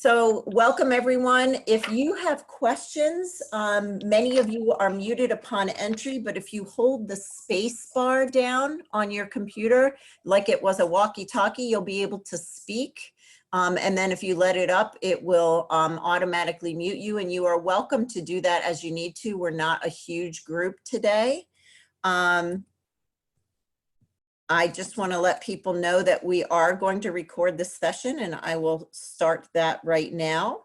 So welcome everyone. If you have questions, many of you are muted upon entry, but if you hold the space bar down on your computer, like it was a walkie-talkie, you'll be able to speak. And then if you let it up, it will automatically mute you, and you are welcome to do that as you need to. We're not a huge group today. I just want to let people know that we are going to record this session, and I will start that right now.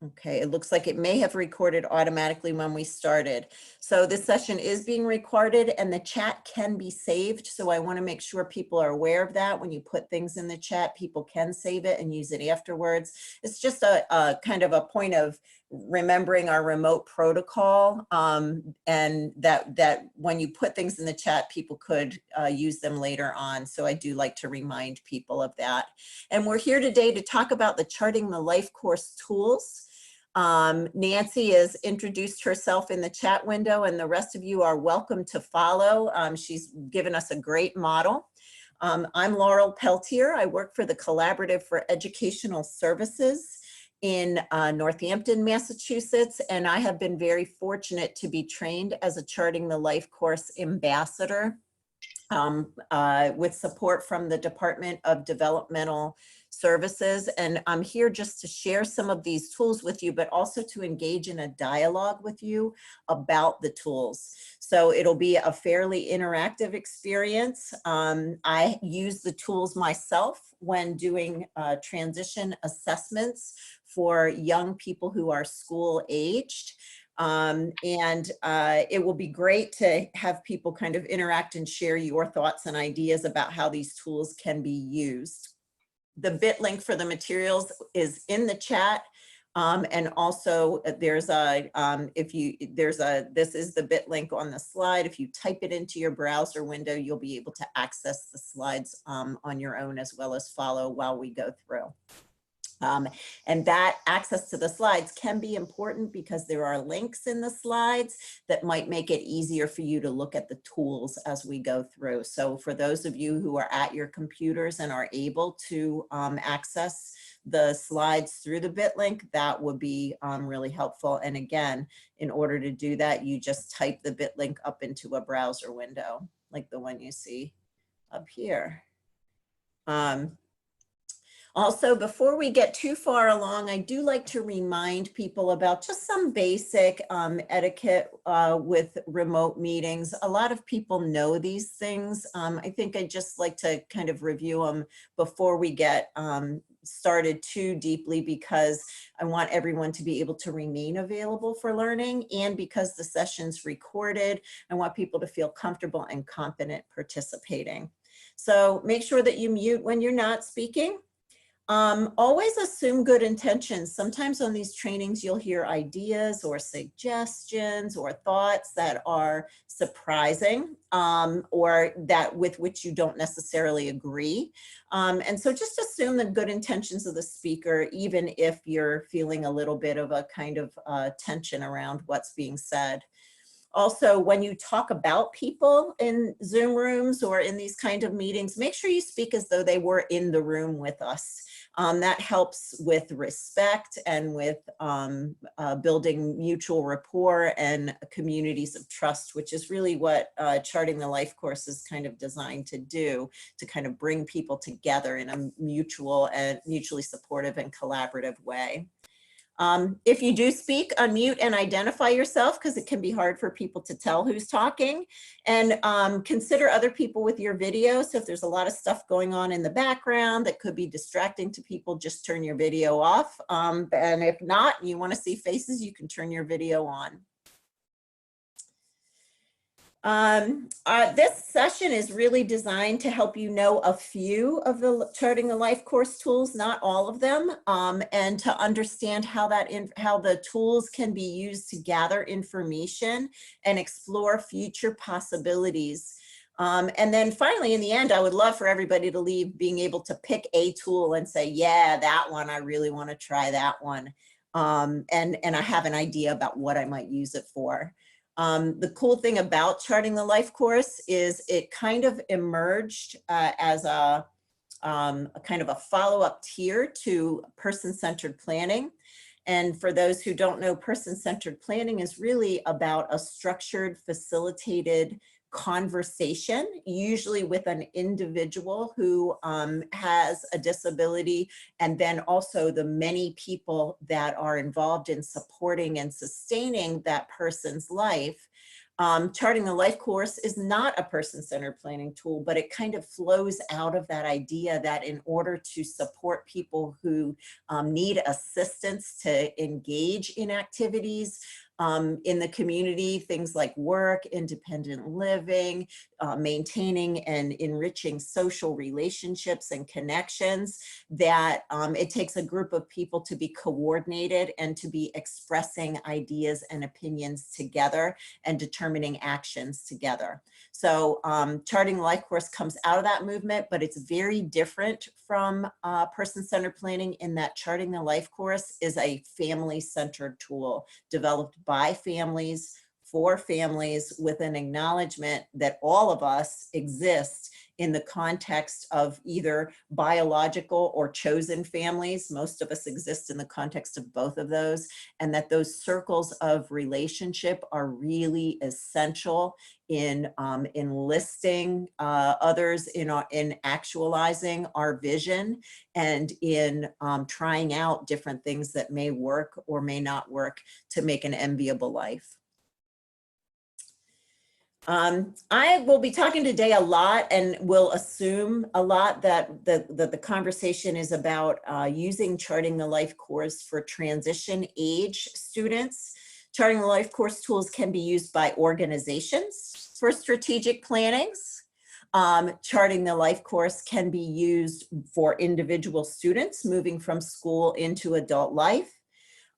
Okay, it looks like it may have recorded automatically when we started. So this session is being recorded and the chat can be saved. So I want to make sure people are aware of that. When you put things in the chat, people can save it and use it afterwards. It's just a kind of a point of remembering our remote protocol, and that when you put things in the chat, people could use them later on. So I do like to remind people of that. And we're here today to talk about the Charting the Life Course tools. Nancy has introduced herself in the chat window, and the rest of you are welcome to follow. She's given us a great model. I'm Laurel Peltier. I work for the Collaborative for Educational Services in Northampton, Massachusetts, and I have been very fortunate to be trained as a Charting the Life Course ambassador with support from the Department of Developmental Services. And I'm here just to share some of these tools with you, but also to engage in a dialogue with you about the tools. So it'll be a fairly interactive experience. I use the tools myself when doing transition assessments for young people who are school aged. It will be great to have people kind of interact and share your thoughts and ideas about how these tools can be used. The bit link for the materials is in the chat. And also there's a, this is the bit link on the slide. If you type it into your browser window, you'll be able to access the slides on your own, as well as follow while we go through. And that access to the slides can be important because there are links in the slides that might make it easier for you to look at the tools as we go through. So for those of you who are at your computers and are able to access the slides through the bit link, that would be really helpful. And again, in order to do that, you just type the bit link up into a browser window, like the one you see up here. Also, before we get too far along, I do like to remind people about just some basic etiquette with remote meetings. A lot of people know these things. I think I'd just like to kind of review them before we get started too deeply, because I want everyone to be able to remain available for learning, and because the session's recorded, I want people to feel comfortable and confident participating. So make sure that you mute when you're not speaking. Always assume good intentions. Sometimes on these trainings, you'll hear ideas or suggestions or thoughts that are surprising, or that with which you don't necessarily agree. And so just assume the good intentions of the speaker, even if you're feeling a little bit of a kind of tension around what's being said. Also, when you talk about people in Zoom rooms or in these kind of meetings, make sure you speak as though they were in the room with us. That helps with respect and with building mutual rapport and communities of trust, which is really what Charting the Life Course is kind of designed to do, to kind of bring people together in a mutual and mutually supportive and collaborative way. If you do speak, unmute and identify yourself, because it can be hard for people to tell who's talking. And consider other people with your video. So if there's a lot of stuff going on in the background that could be distracting to people, just turn your video off. And if not, you want to see faces, you can turn your video on. This session is really designed to help you know a few of the Charting the Life Course tools, not all of them, and to understand how the tools can be used to gather information and explore future possibilities. And then finally, in the end, I would love for everybody to leave being able to pick a tool and say, yeah, that one, I really want to try that one. And I have an idea about what I might use it for. The cool thing about Charting the Life Course is it kind of emerged as a a kind of a follow-up tier to person-centered planning. And for those who don't know, person-centered planning is really about a structured, facilitated conversation, usually with an individual who has a disability, and then also the many people that are involved in supporting and sustaining that person's life. Charting the Life Course is not a person-centered planning tool, but it kind of flows out of that idea that in order to support people who need assistance to engage in activities in the community, things like work, independent living, maintaining and enriching social relationships and connections, that it takes a group of people to be coordinated and to be expressing ideas and opinions together and determining actions together. So Charting the Life Course comes out of that movement, but it's very different from person-centered planning in that Charting the Life Course is a family-centered tool developed by families, for families, with an acknowledgement that all of us exist in the context of either biological or chosen families. Most of us exist in the context of both of those, and that those circles of relationship are really essential in enlisting others in actualizing our vision, and in trying out different things that may work or may not work to make an enviable life. I will be talking today a lot, and will assume a lot that the conversation is about using Charting the Life Course for transition age students. Charting the Life Course tools can be used by organizations for strategic plannings. Charting the Life Course can be used for individual students moving from school into adult life.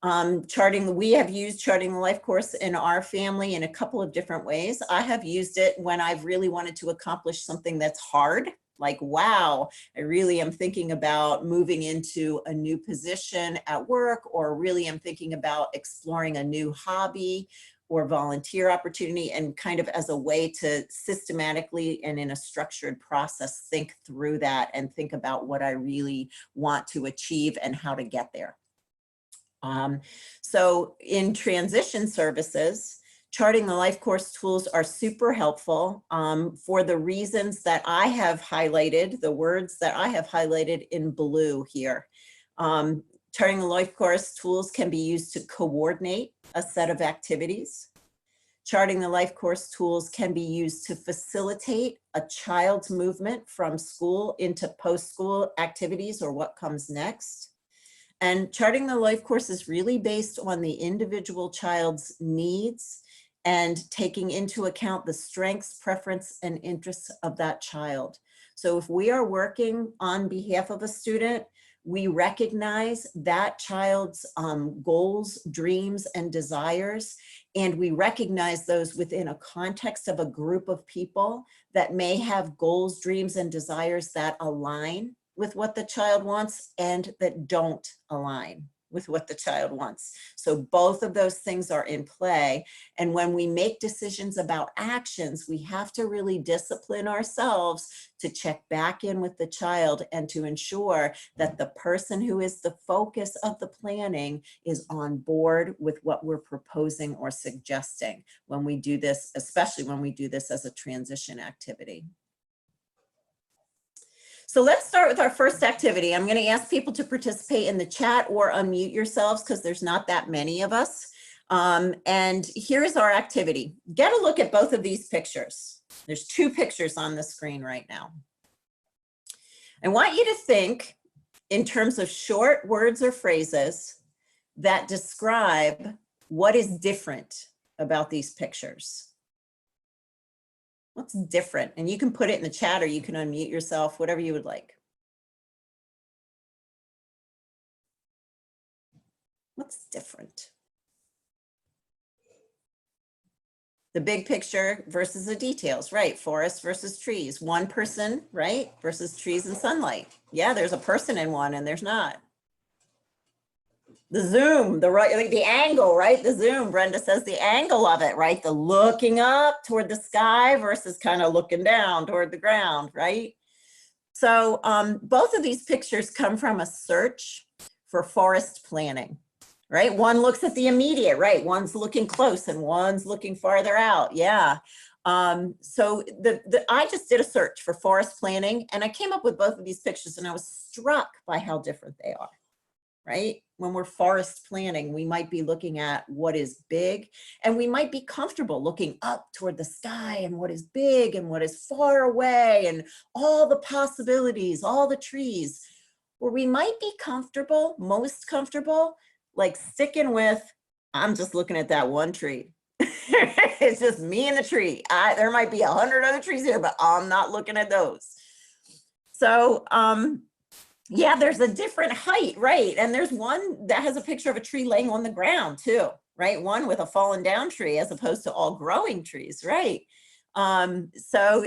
We have used Charting the Life Course in our family in a couple of different ways. I have used it when I've really wanted to accomplish something that's hard, like, wow, I really am thinking about moving into a new position at work, or really am thinking about exploring a new hobby or volunteer opportunity, and kind of as a way to systematically and in a structured process think through that and think about what I really want to achieve and how to get there. So in transition services, Charting the Life Course tools are super helpful for the reasons that I have highlighted, the words that I have highlighted in blue here. Charting the Life Course tools can be used to coordinate a set of activities. Charting the Life Course tools can be used to facilitate a child's movement from school into post-school activities, or what comes next. And Charting the Life Course is really based on the individual child's needs and taking into account the strengths, preference, and interests of that child. So if we are working on behalf of a student, we recognize that child's goals, dreams, and desires, and we recognize those within a context of a group of people that may have goals, dreams, and desires that align with what the child wants and that don't align with what the child wants. So both of those things are in play. And when we make decisions about actions, we have to really discipline ourselves to check back in with the child and to ensure that the person who is the focus of the planning is on board with what we're proposing or suggesting when we do this, especially when we do this as a transition activity. So let's start with our first activity. I'm going to ask people to participate in the chat or unmute yourselves because there's not that many of us. And here's our activity. Get a look at both of these pictures. There's two pictures on the screen right now. I want you to think in terms of short words or phrases that describe what is different about these pictures. What's different? And you can put it in the chat or you can unmute yourself, whatever you would like. What's different? The big picture versus the details, right? Forest versus trees. One person, right? Versus trees and sunlight. Yeah, there's a person in one and there's not. The zoom, the angle, right? The zoom, Brenda says the angle of it, right? The looking up toward the sky versus kind of looking down toward the ground, right? So both of these pictures come from a search for forest planning, right? One looks at the immediate, right? One's looking close and one's looking farther out. Yeah. So I just did a search for forest planning and I came up with both of these pictures and I was struck by how different they are, right? When we're forest planning, we might be looking at what is big and we might be comfortable looking up toward the sky and what is big and what is far away and all the possibilities, all the trees, where we might be comfortable, most comfortable, like sticking with, I'm just looking at that one tree. It's just me and the tree. There might be 100 other trees here, but I'm not looking at those. So, yeah, there's a different height, right? And there's one that has a picture of a tree laying on the ground too, right? One with a fallen down tree as opposed to all growing trees, right? So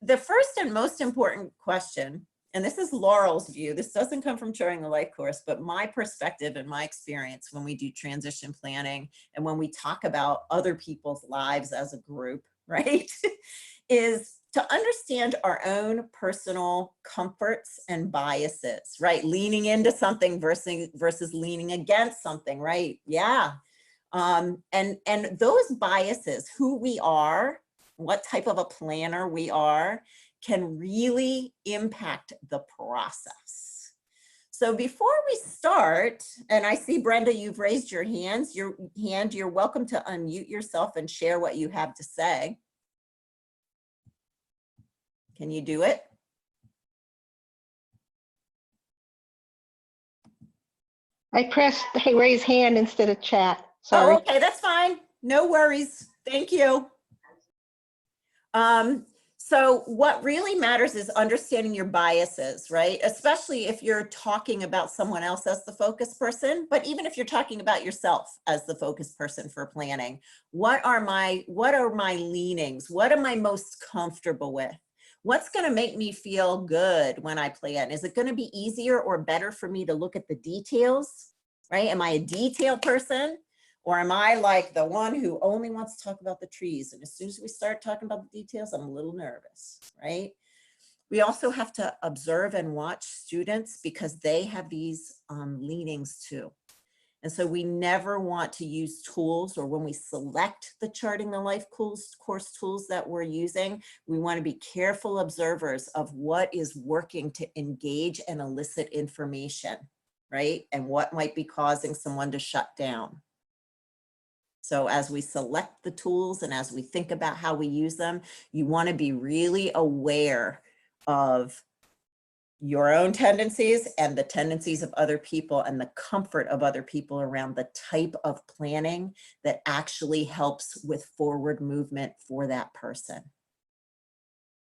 the first and most important question, and this is Laurel's view, this doesn't come from Charting the Life Course, but my perspective and my experience when we do transition planning and when we talk about other people's lives as a group, right, is to understand our own personal comforts and biases, right? Leaning into something versus leaning against something, right? Yeah. And those biases, who we are, what type of a planner we are, can really impact the process. So before we start, and I see Brenda, you've raised your hands, you're welcome to unmute yourself and share what you have to say. Can you do it? I pressed raise hand instead of chat. Sorry. Oh, okay, that's fine. No worries. Thank you. So what really matters is understanding your biases, right? Especially if you're talking about someone else as the focus person, but even if you're talking about yourself as the focus person for planning, what are my leanings? What am I most comfortable with? What's going to make me feel good when I plan? Is it going to be easier or better for me to look at the details, right? Am I a detail person? Or am I like the one who only wants to talk about the trees? And as soon as we start talking about the details, I'm a little nervous, right? We also have to observe and watch students because they have these leanings too. And so we never want to use tools, or when we select the Charting the Life course tools that we're using, we want to be careful observers of what is working to engage and elicit information, right? And what might be causing someone to shut down. So as we select the tools and as we think about how we use them, you want to be really aware of your own tendencies and the tendencies of other people and the comfort of other people around the type of planning that actually helps with forward movement for that person.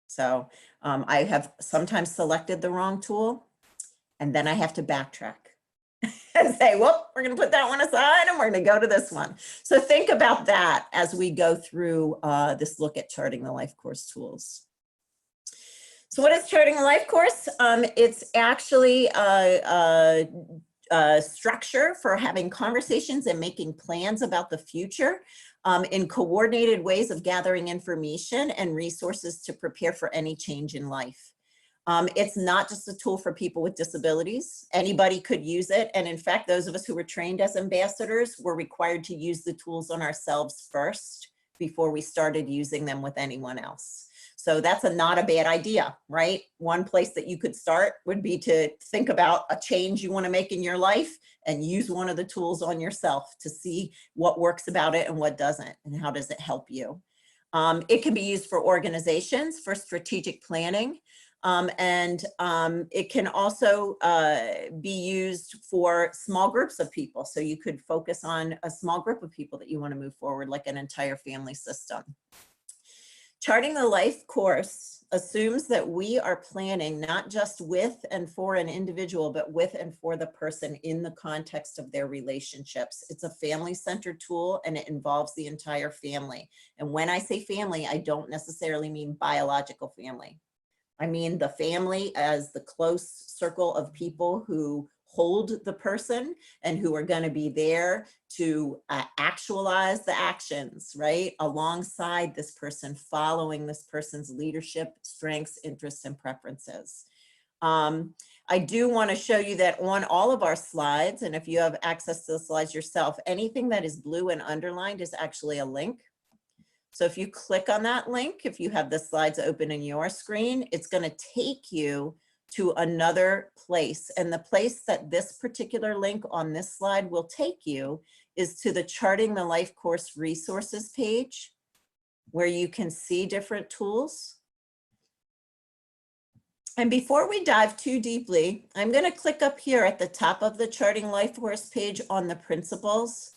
So I have sometimes selected the wrong tool and then I have to backtrack and say, well, we're going to put that one aside and we're going to go to this one. So think about that as we go through this look at Charting the Life Course tools. So what is Charting the Life Course? It's actually a structure for having conversations and making plans about the future in coordinated ways of gathering information and resources to prepare for any change in life. It's not just a tool for people with disabilities. Anybody could use it. And in fact, those of us who were trained as ambassadors were required to use the tools on ourselves first before we started using them with anyone else. So that's not a bad idea, right? One place that you could start would be to think about a change you want to make in your life and use one of the tools on yourself to see what works about it and what doesn't, and how does it help you. It can be used for organizations, for strategic planning. It can also be used for small groups of people. So you could focus on a small group of people that you want to move forward, like an entire family system. Charting the Life Course assumes that we are planning not just with and for an individual, but with and for the person in the context of their relationships. It's a family-centered tool and it involves the entire family. And when I say family, I don't necessarily mean biological family. I mean the family as the close circle of people who hold the person and who are going to be there to actualize the actions, right? Alongside this person, following this person's leadership, strengths, interests, and preferences. I do want to show you that on all of our slides, and if you have access to the slides yourself, anything that is blue and underlined is actually a link. So if you click on that link, if you have the slides open in your screen, it's going to take you to another place. And the place that this particular link on this slide will take you is to the Charting the Life Course resources page, where you can see different tools. And before we dive too deeply, I'm going to click up here at the top of the Charting Life Course page on the principles.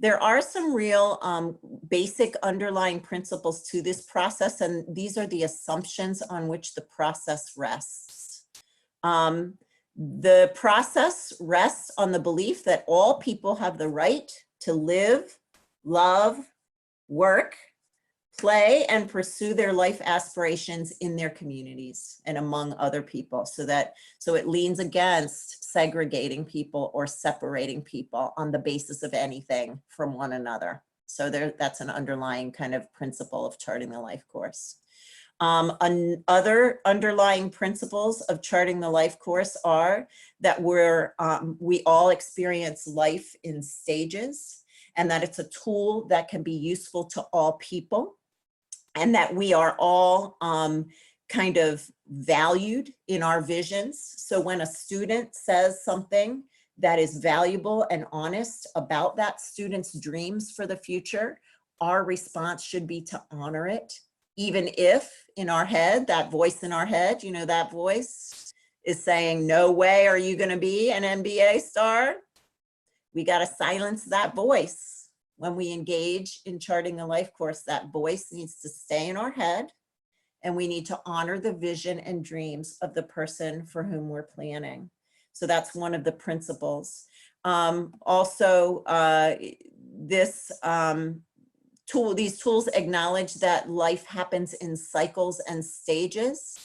There are some real basic underlying principles to this process, and these are the assumptions on which the process rests. The process rests on the belief that all people have the right to live, love, work, play, and pursue their life aspirations in their communities and among other people, so it leans against segregating people or separating people on the basis of anything from one another. So that's an underlying kind of principle of Charting the Life Course. Other underlying principles of Charting the Life Course are that we all experience life in stages, and that it's a tool that can be useful to all people, and that we are all kind of valued in our visions. So when a student says something that is valuable and honest about that student's dreams for the future, our response should be to honor it, even if in our head, that voice in our head, you know, that voice is saying, no way are you gonna be an NBA star. We gotta silence that voice. When we engage in Charting the Life Course, that voice needs to stay in our head, and we need to honor the vision and dreams of the person for whom we're planning. So that's one of the principles. These tools acknowledge that life happens in cycles and stages.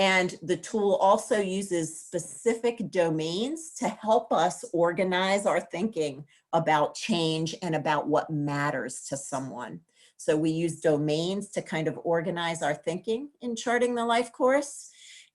And the tool also uses specific domains to help us organize our thinking about change and about what matters to someone. So we use domains to kind of organize our thinking in Charting the Life Course.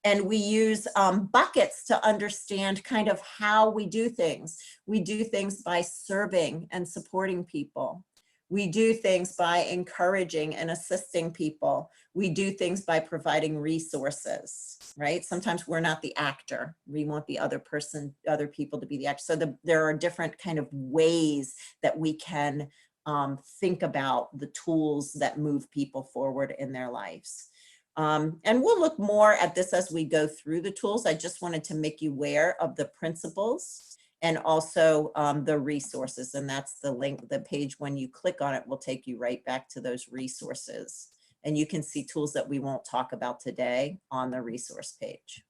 And we use buckets to understand kind of how we do things. We do things by serving and supporting people. We do things by encouraging and assisting people. We do things by providing resources, right? Sometimes we're not the actor. We want the other people to be the actor. So there are different kind of ways that we can think about the tools that move people forward in their lives. And we'll look more at this as we go through the tools. I just wanted to make you aware of the principles and also the resources. And that's the link, the page, when you click on it, will take you right back to those resources. And you can see tools that we won't talk about today on the resource page.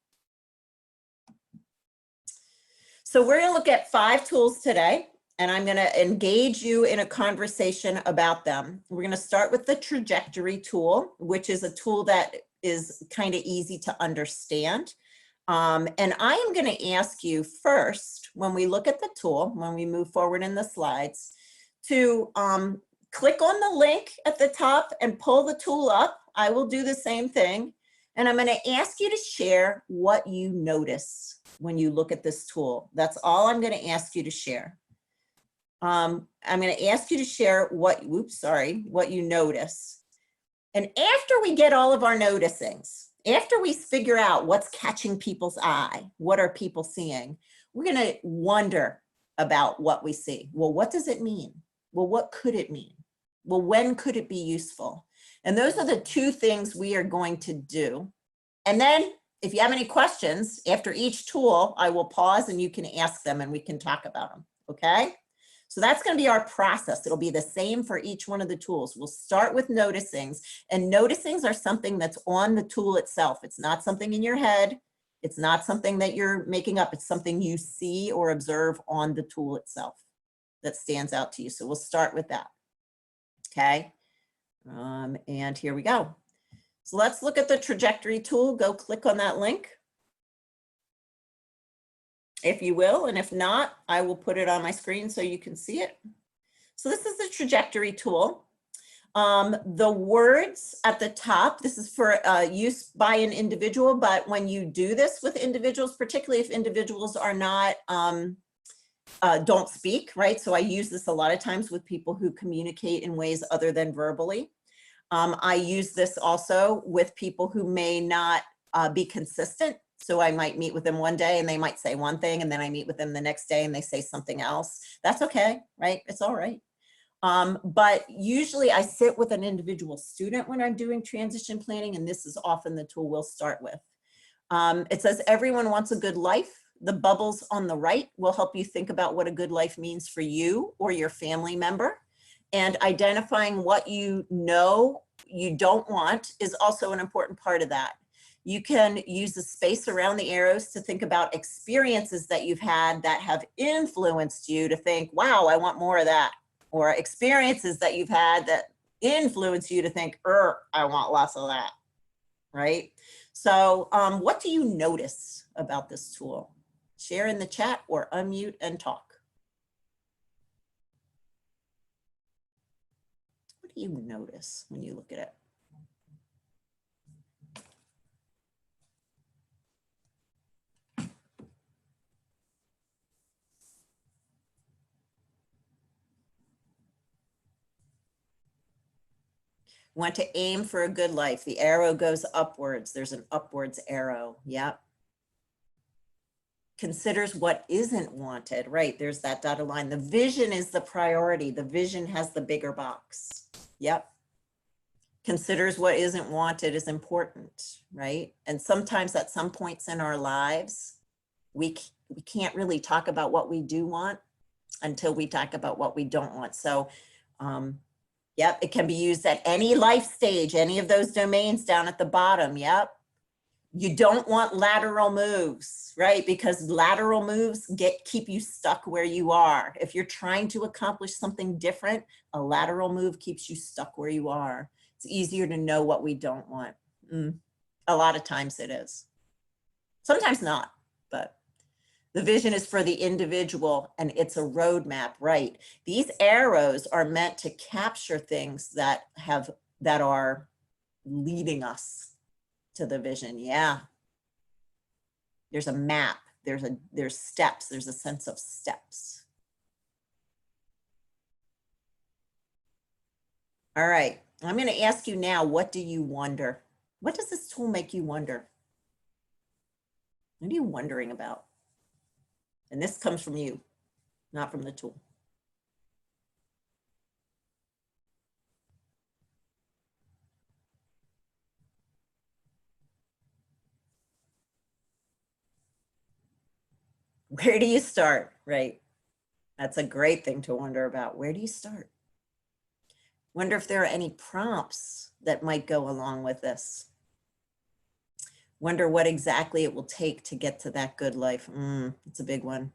So we're gonna look at 5 tools today, and I'm gonna engage you in a conversation about them. We're gonna start with the trajectory tool, which is a tool that is kind of easy to understand. And I am going to ask you first, when we look at the tool, when we move forward in the slides, to click on the link at the top and pull the tool up. I will do the same thing. And I'm going to ask you to share what you notice when you look at this tool. That's all I'm going to ask you to share. I'm going to ask you to share what you notice. And after we get all of our noticings, after we figure out what's catching people's eye, what are people seeing, we're going to wonder about what we see. Well, what does it mean? Well, what could it mean? Well, when could it be useful? And those are the 2 things we are going to do. And then if you have any questions after each tool, I will pause and you can ask them and we can talk about them. Okay? So that's going to be our process. It'll be the same for each one of the tools. We'll start with noticings, and noticings are something that's on the tool itself. It's not something in your head. It's not something that you're making up. It's something you see or observe on the tool itself that stands out to you. So we'll start with that. Okay. And here we go. So let's look at the trajectory tool. Go click on that link, if you will, and if not, I will put it on my screen so you can see it. So this is the trajectory tool. The words at the top, this is for use by an individual, but when you do this with individuals, particularly if individuals are not, don't speak, right? So I use this a lot of times with people who communicate in ways other than verbally. I use this also with people who may not be consistent. So I might meet with them one day and they might say one thing, and then I meet with them the next day and they say something else. That's okay, right? It's all right. But usually I sit with an individual student when I'm doing transition planning, and this is often the tool we'll start with. It says, everyone wants a good life. The bubbles on the right will help you think about what a good life means for you or your family member. And identifying what you know you don't want is also an important part of that. You can use the space around the arrows to think about experiences that you've had that have influenced you to think, wow, I want more of that. Or experiences that you've had that influence you to think, I want less of that, right? So what do you notice about this tool? Share in the chat or unmute and talk. What do you notice when you look at it? Want to aim for a good life. The arrow goes upwards. There's an upwards arrow. Yep. Considers what isn't wanted. Right. There's that dotted line. The vision is the priority. The vision has the bigger box. Yep. Considers what isn't wanted is important. Right. And sometimes at some points in our lives, we can't really talk about what we do want until we talk about what we don't want. So, yep, it can be used at any life stage, any of those domains down at the bottom. Yep. You don't want lateral moves, right? Because lateral moves keep you stuck where you are. If you're trying to accomplish something different, a lateral move keeps you stuck where you are. It's easier to know what we don't want. A lot of times it is. Sometimes not, but the vision is for the individual and it's a roadmap, right? These arrows are meant to capture things that are leading us to the vision. Yeah. There's a map, there's steps, there's a sense of steps. All right, I'm going to ask you now, what do you wonder? What does this tool make you wonder? What are you wondering about? And this comes from you, not from the tool. Where do you start? Right. That's a great thing to wonder about. Where do you start? Wonder if there are any prompts that might go along with this. Wonder what exactly it will take to get to that good life. It's a big one.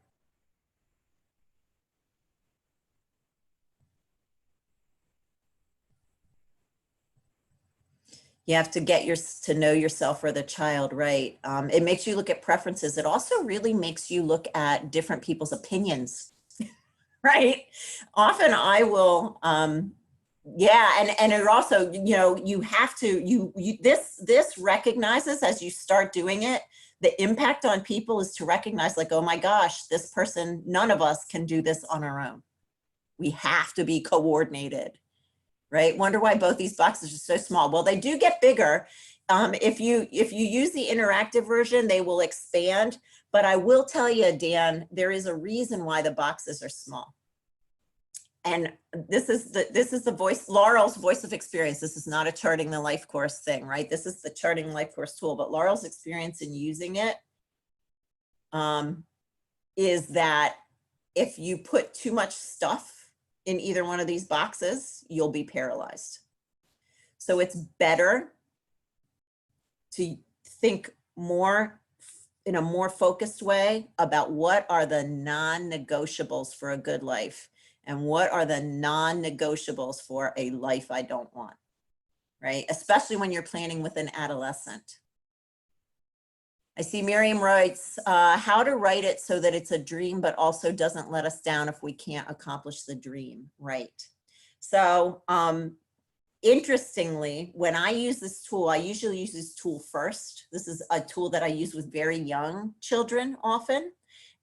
You have to get to know yourself or the child, right? It makes you look at preferences. It also really makes you look at different people's opinions, right? Often I will, yeah, and it also, you know, you have to, this recognizes as you start doing it, the impact on people is to recognize like, oh my gosh, this person, none of us can do this on our own. We have to be coordinated. Right? Wonder why both these boxes are so small. Well, they do get bigger. If you use the interactive version, they will expand. But I will tell you, Dan, there is a reason why the boxes are small. And this is the voice, Laurel's voice of experience. This is not a charting the life course thing, right? This is the charting life course tool. But Laurel's experience in using it is that if you put too much stuff in either one of these boxes, you'll be paralyzed. So it's better to think more in a more focused way about what are the non-negotiables for a good life and what are the non-negotiables for a life I don't want, right? Especially when you're planning with an adolescent. I see Miriam writes, how to write it so that it's a dream, but also doesn't let us down if we can't accomplish the dream, right? So Interestingly, when I use this tool, I usually use this tool first. This is a tool that I use with very young children often.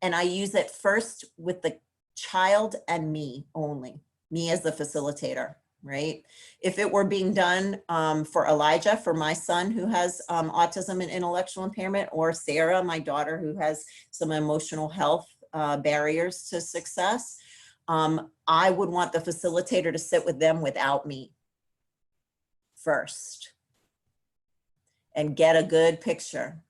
And I use it first with the child and me only, me as the facilitator, right? If it were being done for Elijah, for my son who has autism and intellectual impairment, or Sarah, my daughter, who has some emotional health barriers to success, I would want the facilitator to sit with them without me first and get a good picture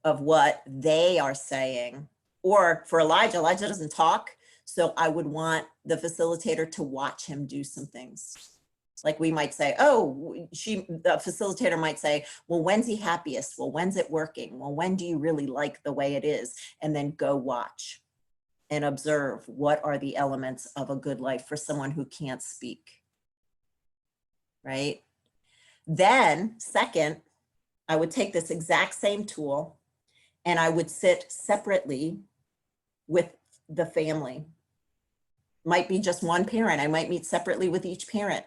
of what they are saying. Or for Elijah, Elijah doesn't talk, so I would want the facilitator to watch him do some things. Like we might say, oh, the facilitator might say, well, when's he happiest? Well, when's it working? Well, when do you really like the way it is? And then go watch and observe what are the elements of a good life for someone who can't speak, right? Then second, I would take this exact same tool and I would sit separately with the family. Might be just one parent. I might meet separately with each parent.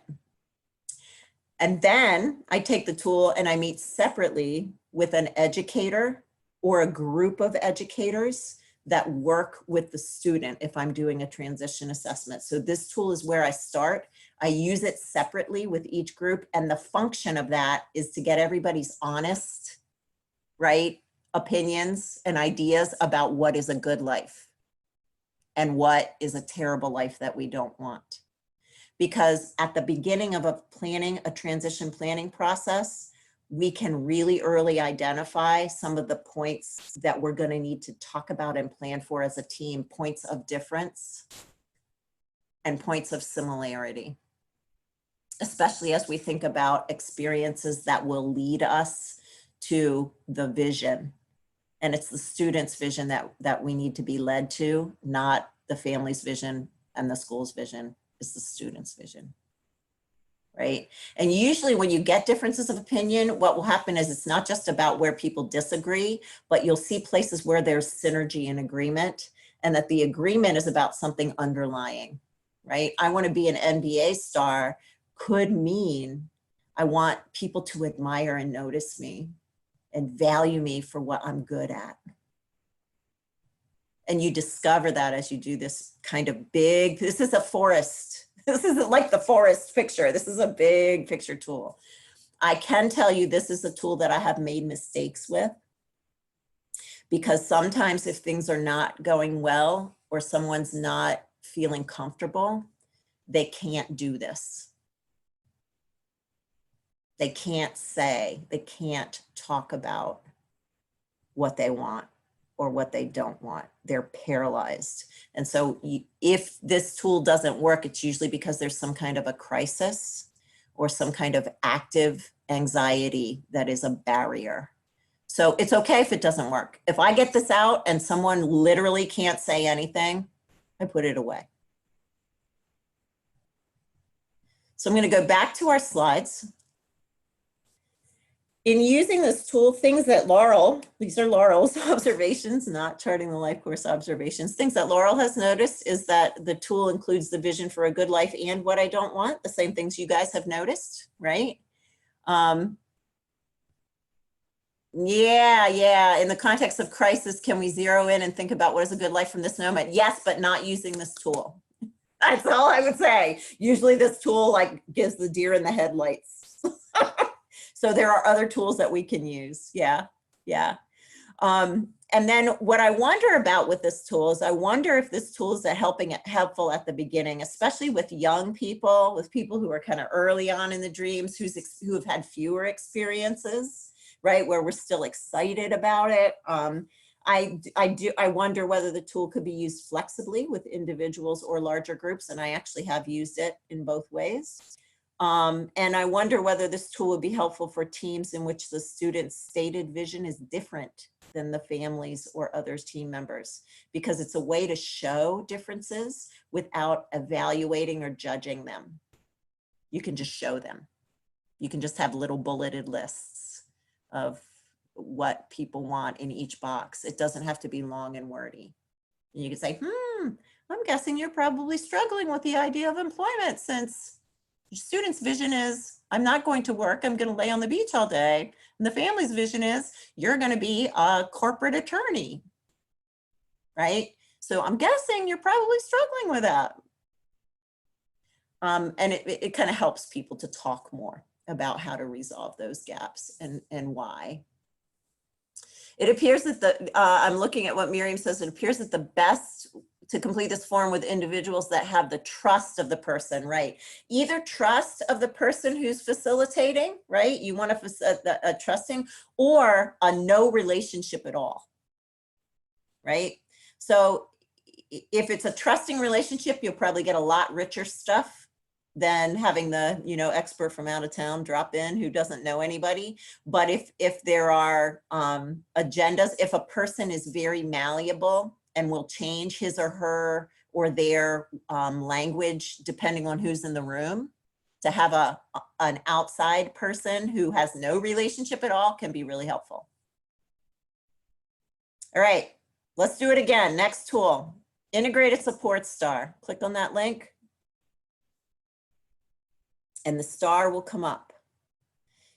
And then I take the tool and I meet separately with an educator or a group of educators that work with the student if I'm doing a transition assessment. So this tool is where I start. I use it separately with each group, and the function of that is to get everybody's honest, right, opinions and ideas about what is a good life and what is a terrible life that we don't want. Because at the beginning of a transition planning process, we can really early identify some of the points that we're going to need to talk about and plan for as a team, points of difference and points of similarity, especially as we think about experiences that will lead us to the vision. And it's the student's vision that we need to be led to, not the family's vision and the school's vision. It's the student's vision. Right? And usually when you get differences of opinion, what will happen is it's not just about where people disagree, but you'll see places where there's synergy and agreement, and that the agreement is about something underlying, right? I want to be an NBA star could mean I want people to admire and notice me and value me for what I'm good at. And you discover that as you do this kind of big, this is a forest. This isn't like the forest picture. This is a big picture tool. I can tell you this is a tool that I have made mistakes with, because sometimes if things are not going well or someone's not feeling comfortable, they can't do this. They can't say, they can't talk about what they want or what they don't want. They're paralyzed. And so if this tool doesn't work, it's usually because there's some kind of a crisis or some kind of active anxiety that is a barrier. So it's okay if it doesn't work. If I get this out and someone literally can't say anything, I put it away. So I'm going to go back to our slides. In using this tool, things that Laurel, these are Laurel's observations, not charting the LifeCourse observations. Things that Laurel has noticed is that the tool includes the vision for a good life and what I don't want, the same things you guys have noticed, right? Yeah. In the context of crisis, can we zero in and think about what is a good life from this moment? Yes, but not using this tool. That's all I would say. Usually this tool like gives the deer in the headlights. So there are other tools that we can use. Yeah. And then what I wonder about with this tool is I wonder if this tool is helpful at the beginning, especially with young people, with people who are kind of early on in the dreams, who have had fewer experiences, right? Where we're still excited about it. I wonder whether the tool could be used flexibly with individuals or larger groups. And I actually have used it in both ways. And I wonder whether this tool would be helpful for teams in which the student's stated vision is different than the families or others team members, because it's a way to show differences without evaluating or judging them. You can just show them. You can just have little bulleted lists of what people want in each box. It doesn't have to be long and wordy. And you can say, I'm guessing you're probably struggling with the idea of employment since Your student's vision is, I'm not going to work, I'm going to lay on the beach all day. And the family's vision is, you're going to be a corporate attorney, right? So I'm guessing you're probably struggling with that. And it kind of helps people to talk more about how to resolve those gaps and why. It appears that I'm looking at what Miriam says, it appears that the best to complete this form with individuals that have the trust of the person, right? Either trust of the person who's facilitating, right? You want a trusting, or a no relationship at all, right? So if it's a trusting relationship, you'll probably get a lot richer stuff than having the, you know, expert from out of town drop in who doesn't know anybody. But if there are agendas, if a person is very malleable and will change his or her or their language depending on who's in the room, to have an outside person who has no relationship at all can be really helpful. All right, let's do it again. Next tool, integrated support star. Click on that link and the star will come up.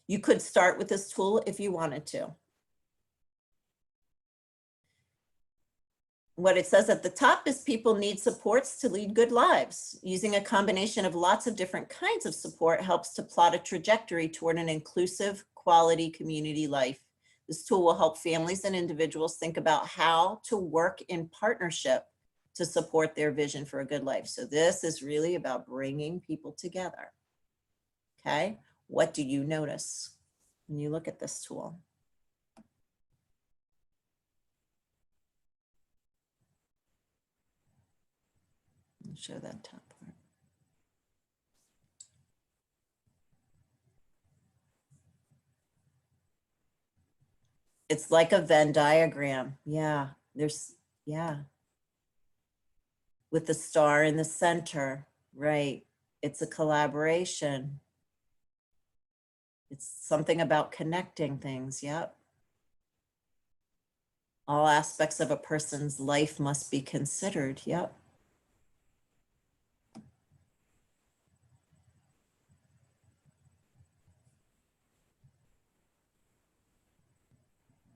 You could start with this tool if you wanted to. What it says at the top is people need supports to lead good lives. Using a combination of lots of different kinds of support helps to plot a trajectory toward an inclusive, quality community life. This tool will help families and individuals think about how to work in partnership to support their vision for a good life. So this is really about bringing people together. Okay, what do you notice when you look at this tool? I'll show that top part. It's like a Venn diagram. Yeah, yeah. With the star in the center, right? It's a collaboration. It's something about connecting things, yep. All aspects of a person's life must be considered, yep.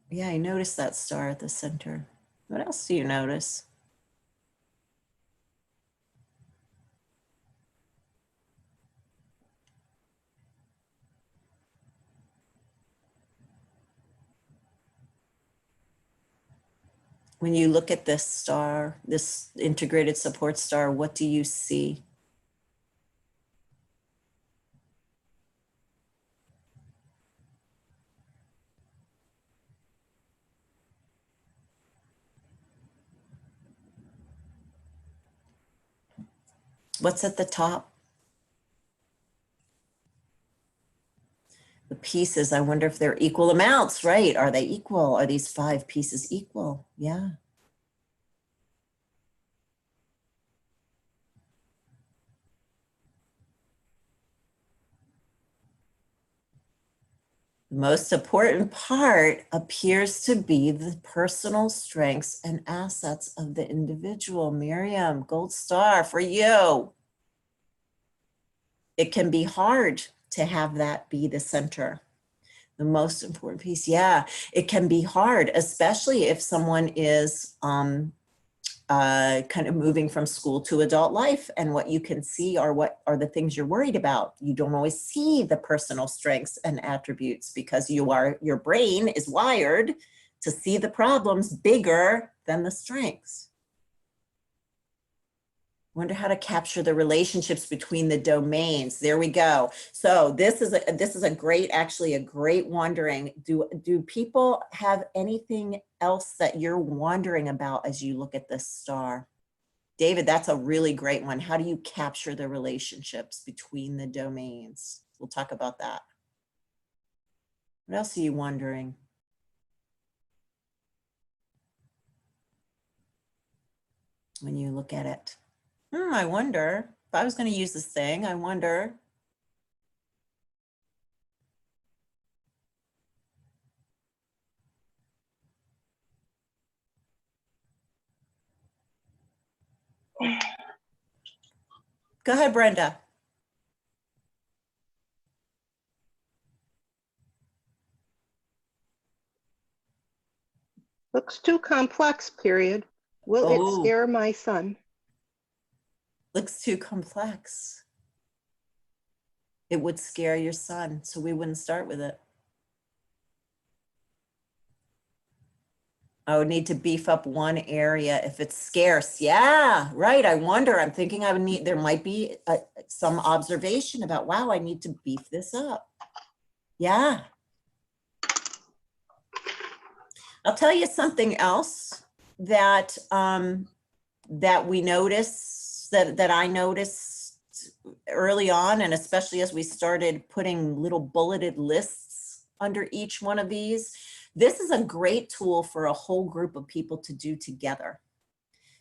Yeah, I noticed that star at the center. What else do you notice? When you look at this star, this integrated support star, what do you see? What's at the top? The pieces, I wonder if they're equal amounts, right? Are they equal? Are these 5 pieces equal? Yeah. The most important part appears to be the personal strengths and assets of the individual. Miriam, gold star for you. It can be hard to have that be the center. The most important piece, yeah, it can be hard, especially if someone is kind of moving from school to adult life, and what you can see are what are the things you're worried about. You don't always see the personal strengths and attributes because your brain is wired to see the problems bigger than the strengths. Wonder how to capture the relationships between the domains. There we go. So this is a great, actually a great wondering. Do people have anything else that you're wondering about as you look at this star? David, that's a really great one. How do you capture the relationships between the domains? We'll talk about that. What else are you wondering? When you look at it? I wonder if I was going to use this thing, I wonder. Go ahead, Brenda. looks too complex, period. Will it Oh, scare my son? looks too complex. It would scare your son, so we wouldn't start with it. I would need to beef up one area if it's scarce. Yeah, right. I wonder, I'm thinking I would need, there might be some observation about, wow, I need to beef this up. Yeah. I'll tell you something else that that we notice, that I noticed early on, and especially as we started putting little bulleted lists under each one of these. This is a great tool for a whole group of people to do together.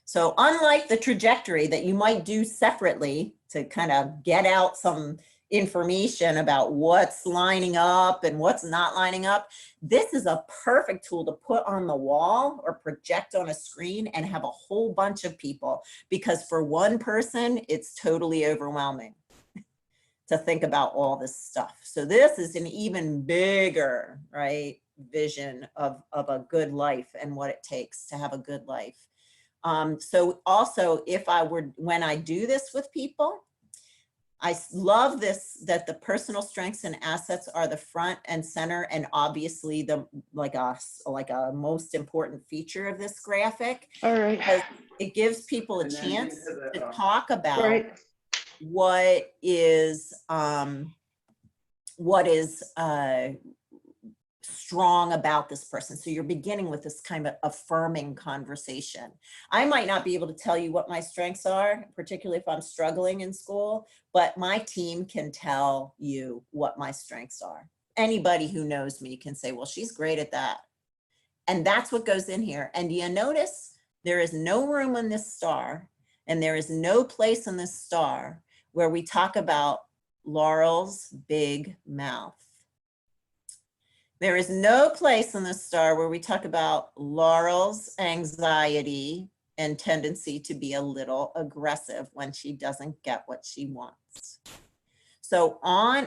So unlike the trajectory that you might do separately to kind of get out some information about what's lining up and what's not lining up, this is a perfect tool to put on the wall or project on a screen and have a whole bunch of people, because for one person, it's totally overwhelming to think about all this stuff. So this is an even bigger, right, vision of a good life and what it takes to have a good life. So also, when I do this with people, I love this, that the personal strengths and assets are the front and center, and obviously the like a most important feature of this graphic. All right. Because it gives people a chance to talk about Right. what is strong about this person. So you're beginning with this kind of affirming conversation. I might not be able to tell you what my strengths are, particularly if I'm struggling in school, but my team can tell you what my strengths are. Anybody who knows me can say, well, she's great at that. And that's what goes in here. And do you notice there is no room on this star, and there is no place on this star where we talk about Laurel's big mouth. There is no place on the star where we talk about Laurel's anxiety and tendency to be a little aggressive when she doesn't get what she wants. So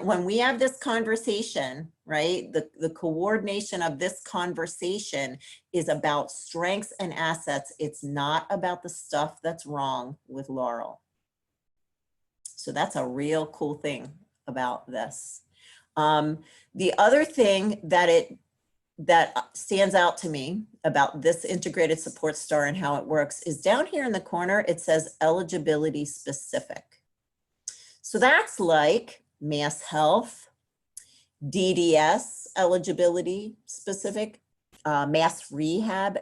when we have this conversation, right, the coordination of this conversation is about strengths and assets. It's not about the stuff that's wrong with Laurel. So that's a real cool thing about this. The other thing that stands out to me about this integrated support star and how it works is down here in the corner, it says eligibility specific. So that's like Mass Health, DDS eligibility specific, Mass Rehab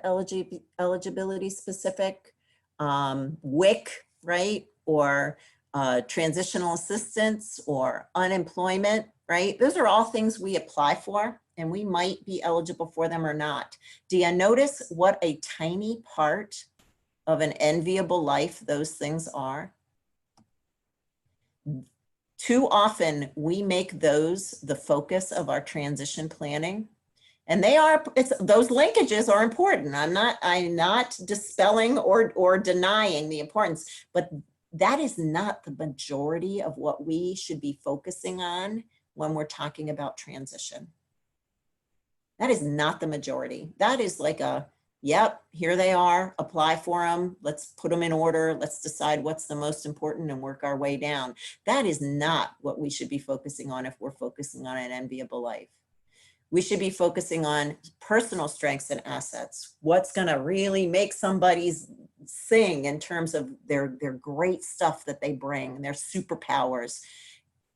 eligibility specific, WIC, right? Or transitional assistance or unemployment, right? Those are all things we apply for, and we might be eligible for them or not. Do you notice what a tiny part of an enviable life those things are? Too often we make those the focus of our transition planning. And those linkages are important. I'm not dispelling or denying the importance, but that is not the majority of what we should be focusing on when we're talking about transition. That is not the majority. That is like yep, here they are, apply for them. Let's put them in order. Let's decide what's the most important and work our way down. That is not what we should be focusing on if we're focusing on an enviable life. We should be focusing on personal strengths and assets. What's gonna really make somebody sing in terms of their great stuff that they bring, their superpowers,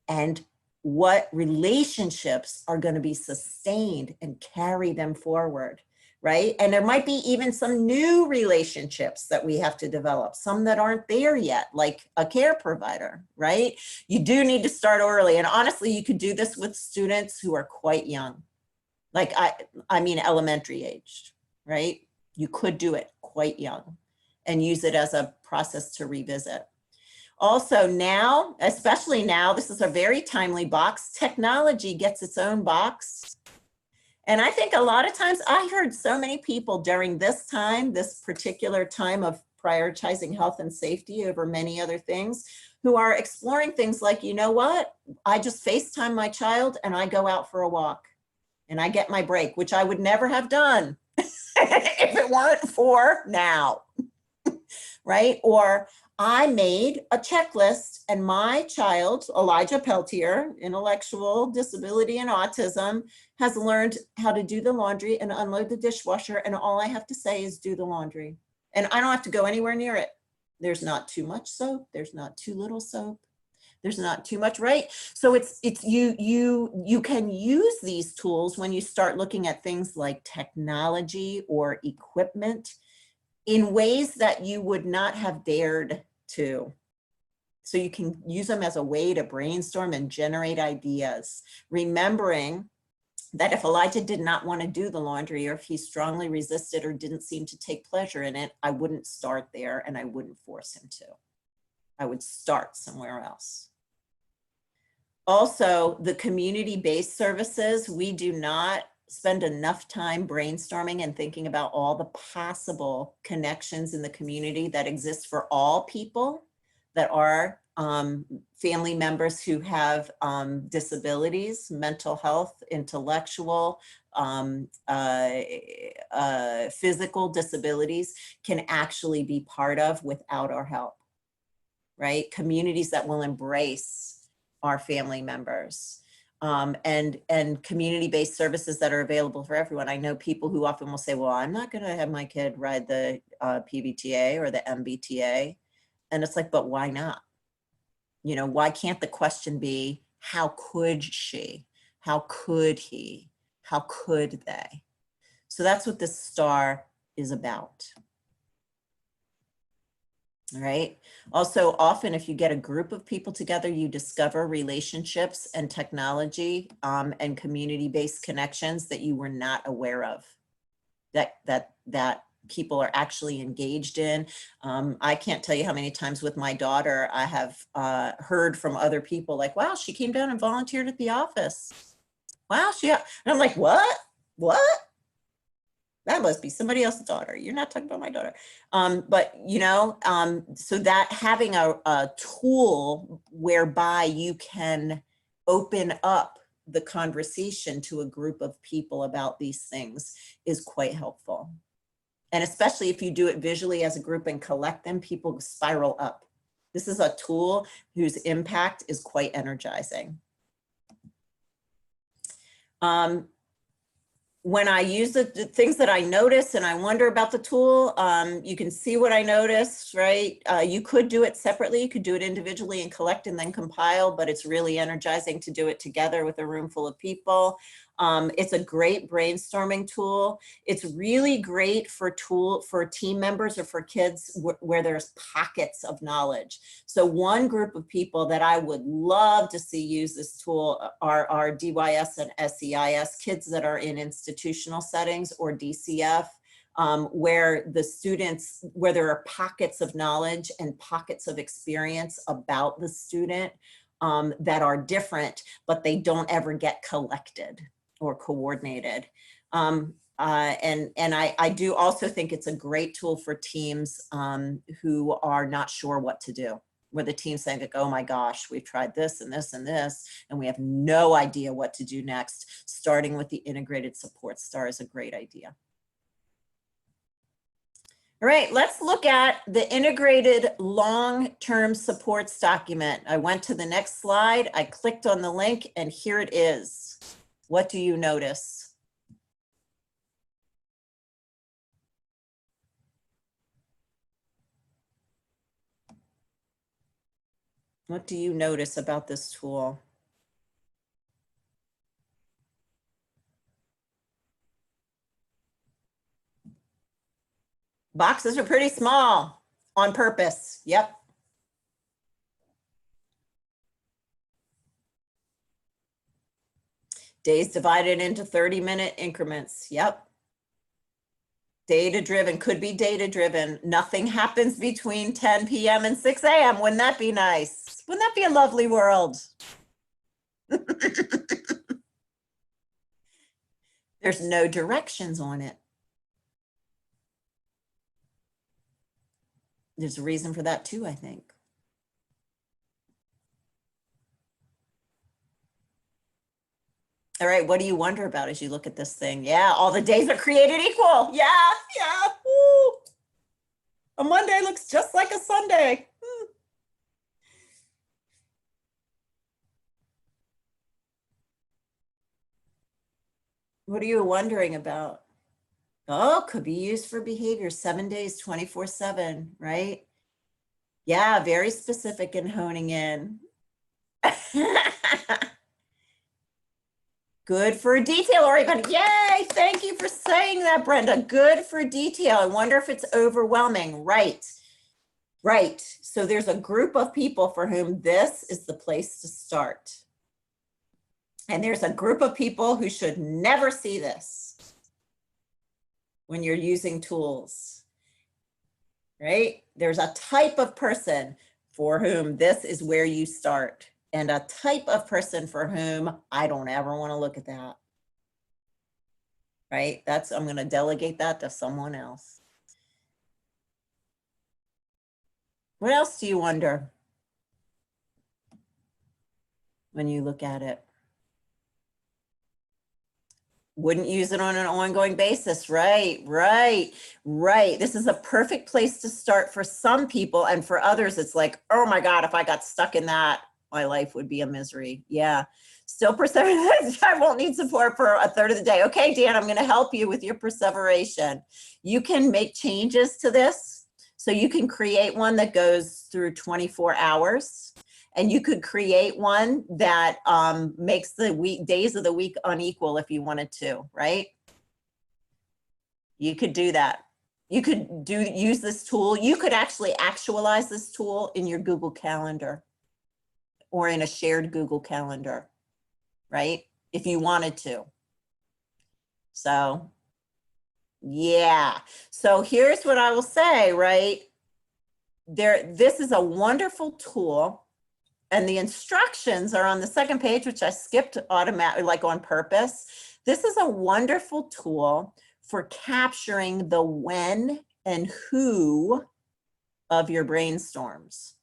and what relationships are gonna be sustained and carry them forward, right? And there might be even some new relationships that we have to develop, some that aren't there yet, like a care provider, right? You do need to start early. And honestly, you could do this with students who are quite young. Like I mean elementary aged, right? You could do it quite young and use it as a process to revisit. Also now, especially now, this is a very timely box. Technology gets its own box. And I think a lot of times I heard so many people during this time, this particular time of prioritizing health and safety over many other things, who are exploring things like, you know what? I just FaceTime my child and I go out for a walk and I get my break, which I would never have done if it it weren't for now, right? Or I made a checklist and my child, Elijah Peltier, intellectual disability and autism, has learned how to do the laundry and unload the dishwasher. And all I have to say is do the laundry. And I don't have to go anywhere near it. There's not too much soap. There's not too little soap. There's not too much, right? So you can use these tools when you start looking at things like technology or equipment in ways that you would not have dared to. So you can use them as a way to brainstorm and generate ideas, remembering that if Elijah did not want to do the laundry, or if he strongly resisted or didn't seem to take pleasure in it, I wouldn't start there and I wouldn't force him to. I would start somewhere else. Also, the community-based services, we do not spend enough time brainstorming and thinking about all the possible connections in the community that exist for all people that are family members who have disabilities, mental health, intellectual, physical disabilities can actually be part of without our help, right? Communities that will embrace our family members, and community-based services that are available for everyone. I know people who often will say, well, I'm not gonna have my kid ride the PBTA or the MBTA. And it's like, but why not? You know, why can't the question be, how could she? How could he? How could they? So that's what this star is about. All right. Also, often if you get a group of people together, you discover relationships and technology and community-based connections that you were not aware of, that people are actually engaged in. I can't tell you how many times with my daughter I have heard from other people like, wow, she came down and volunteered at the office. Wow, and I'm like, what? That must be somebody else's daughter. You're not talking about my daughter. But, you know, so that having a tool whereby you can open up the conversation to a group of people about these things is quite helpful. And especially if you do it visually as a group and collect them, people spiral up. This is a tool whose impact is quite energizing. When I use the things that I notice and I wonder about the tool, you can see what I noticed, right? You could do it separately, you could do it individually and collect and then compile, but it's really energizing to do it together with a room full of people. It's a great brainstorming tool. It's really great for team members or for kids where there's pockets of knowledge. So one group of people that I would love to see use this tool are DYS and SEIS, kids that are in institutional settings, or DCF, where the students, where there are pockets of knowledge and pockets of experience about the student that are different, but they don't ever get collected or coordinated. And I do also think it's a great tool for teams who are not sure what to do, where the team's saying like, oh my gosh, we've tried this and this and this, and we have no idea what to do next. Starting with the integrated support star is a great idea. All right, let's look at the integrated long-term supports document. I went to the next slide, I clicked on the link, and here it is. What do you notice? What do you notice about this tool? Boxes are pretty small on purpose. Yep. Days divided into 30-minute increments. Yep. Data-driven, could be data-driven. Nothing happens between 10 p.m. and 6 a.m. Wouldn't that be nice? Wouldn't that be a lovely world? There's no directions on it. There's a reason for that too, I think. All right, what do you wonder about as you look at this thing? Yeah, all the days are created equal. Yeah, A Monday looks just like a Sunday. What are you wondering about? Oh, could be used for behavior 7 days, 24/7, right? Yeah, very specific in honing in. Good for detail, everybody. Yay, thank you for saying that, Brenda. Good for detail. I wonder if it's overwhelming. Right, right. So there's a group of people for whom this is the place to start. And there's a group of people who should never see this when you're using tools, right? There's a type of person for whom this is where you start, and a type of person for whom I don't ever want to look at that, right? I'm going to delegate that to someone else. What else do you wonder when you look at it? Wouldn't use it on an ongoing basis. Right, right, right. This is a perfect place to start for some people, and for others, it's like, oh my God, if I got stuck in that, my life would be a misery. Yeah. Still perseverance. I won't need support for a third of the day. Okay, Dan, I'm going to help you with your perseveration. You can make changes to this. So you can create one that goes through 24 hours. And you could create one that makes the days of the week unequal if you wanted to, right? You could do that. You could use this tool. You could actually actualize this tool in your Google Calendar or in a shared Google Calendar, right? If you wanted to. So, yeah. So here's what I will say, right? This is a wonderful tool. And the instructions are on the second page, which I skipped automatically, like on purpose. This is a wonderful tool for capturing the when and who of your brainstorms,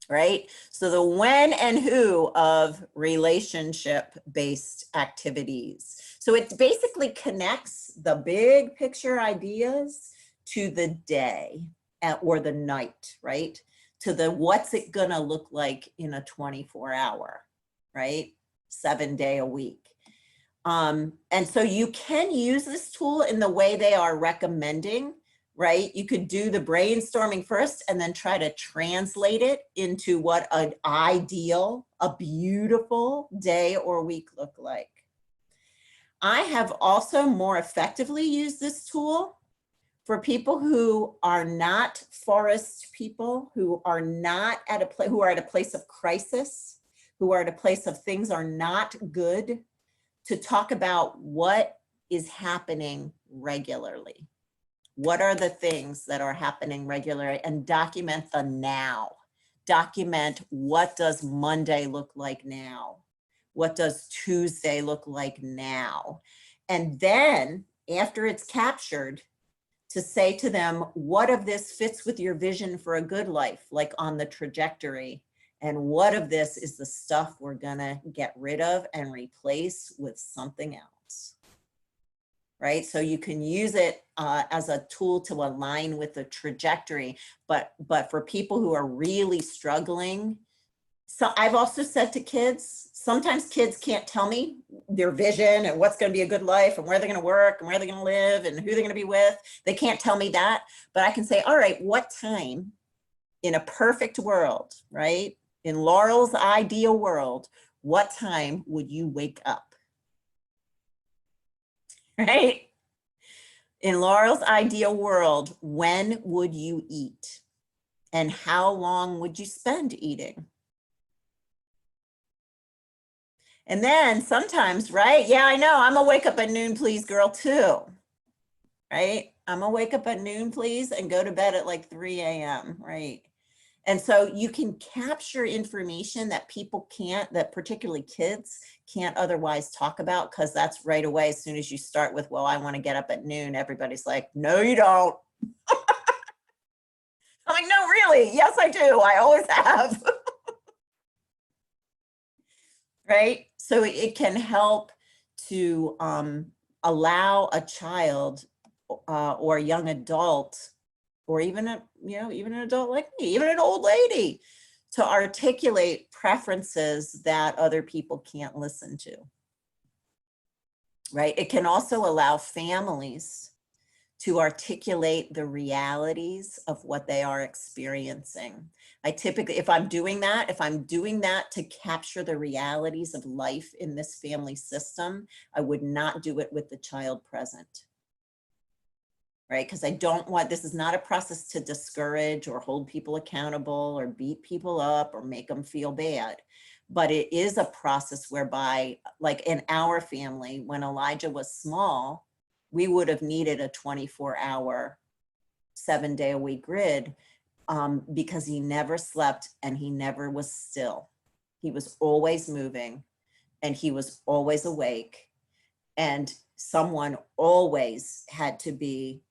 right? So the when and who of relationship-based activities. So it basically connects the big picture ideas to the day or the night, right? To the what's it gonna look like in a 24-hour, right? 7-day a week. And so you can use this tool in the way they are recommending, right? You could do the brainstorming first and then try to translate it into what an ideal, a beautiful day or week look like. I have also more effectively used this tool for people who are not forest people, who are not at who are at a place of crisis, who are at a place of things are not good, to talk about what is happening regularly. What are the things that are happening regularly, and document the now. Document, what does Monday look like now? What does Tuesday look like now? And then after it's captured, to say to them, what of this fits with your vision for a good life, like on the trajectory? And what of this is the stuff we're gonna get rid of and replace with something else, right? So you can use it as a tool to align with the trajectory, but for people who are really struggling. So I've also said to kids, sometimes kids can't tell me their vision and what's going to be a good life and where they're going to work and where they're going to live and who they're going to be with. They can't tell me that, but I can say, all right, what time in a perfect world, right? In Laurel's ideal world, what time would you wake up? Right? In Laurel's ideal world, when would you eat? And how long would you spend eating? And then sometimes, right? Yeah, I know. I'm gonna wake up at noon, please, girl, too. Right? I'm gonna wake up at noon, please, and go to bed at like 3 a.m. Right? And so you can capture information that people can't, that particularly kids can't otherwise talk about, because that's right away. As soon as you start with, well, I want to get up at noon, everybody's like, no, you don't. I'm like, no, really? Yes, I do. I always have. Right? So it can help to allow a child or a young adult or even a, you know, even an adult like me, even an old lady, to articulate preferences that other people can't listen to, right? It can also allow families to articulate the realities of what they are experiencing. I typically, if I'm doing that to capture the realities of life in this family system, I would not do it with the child present, right? Because I don't want, this is not a process to discourage or hold people accountable or beat people up or make them feel bad. But it is a process whereby, like in our family, when Elijah was small, we would have needed a 24-hour, 7-day-a-week grid, because he never slept and he never was still. He was always moving and he was always awake, and someone always had to be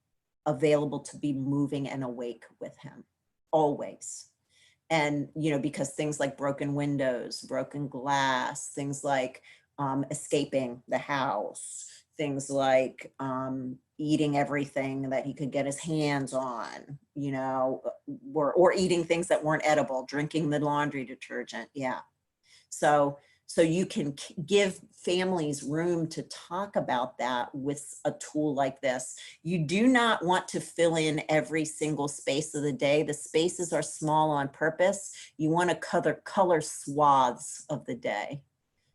available to be moving and awake with him, always. And, you know, because things like broken windows, broken glass, things like escaping the house, things like eating everything that he could get his hands on, you know, or eating things that weren't edible, drinking the laundry detergent. Yeah. So you can give families room to talk about that with a tool like this. You do not want to fill in every single space of the day. The spaces are small on purpose. You want to color swaths of the day.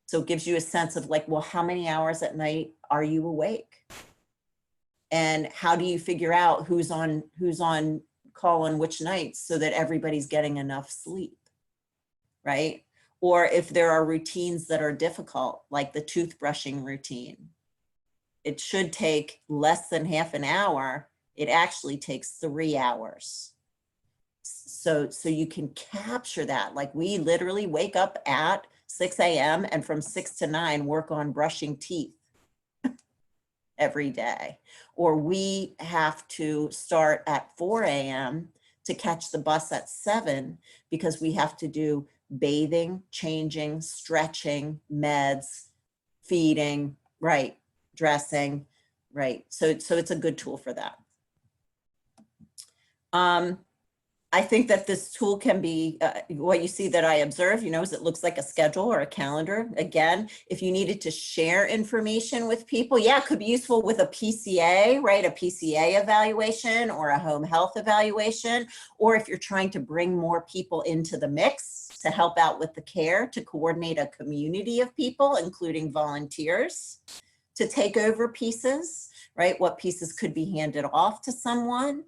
So it gives you a sense of like, well, how many hours at night are you awake? And how do you figure out who's on call on which nights so that everybody's getting enough sleep, right? Or if there are routines that are difficult, like the toothbrushing routine, it should take less than half an hour. It actually takes 3 hours. So you can capture that. Like we literally wake up at 6 a.m. and from 6 to 9 work on brushing teeth every day. Or we have to start at 4 a.m. to catch the bus at 7 because we have to do bathing, changing, stretching, meds, feeding, right, dressing, right. So it's a good tool for that. I think that this tool can be, what you see that I observe, you know, is it looks like a schedule or a calendar. Again, if you needed to share information with people, yeah, it could be useful with a PCA, right? A PCA evaluation or a home health evaluation, or if you're trying to bring more people into the mix to help out with the care, to coordinate a community of people, including volunteers, to take over pieces, right? What pieces could be handed off to someone.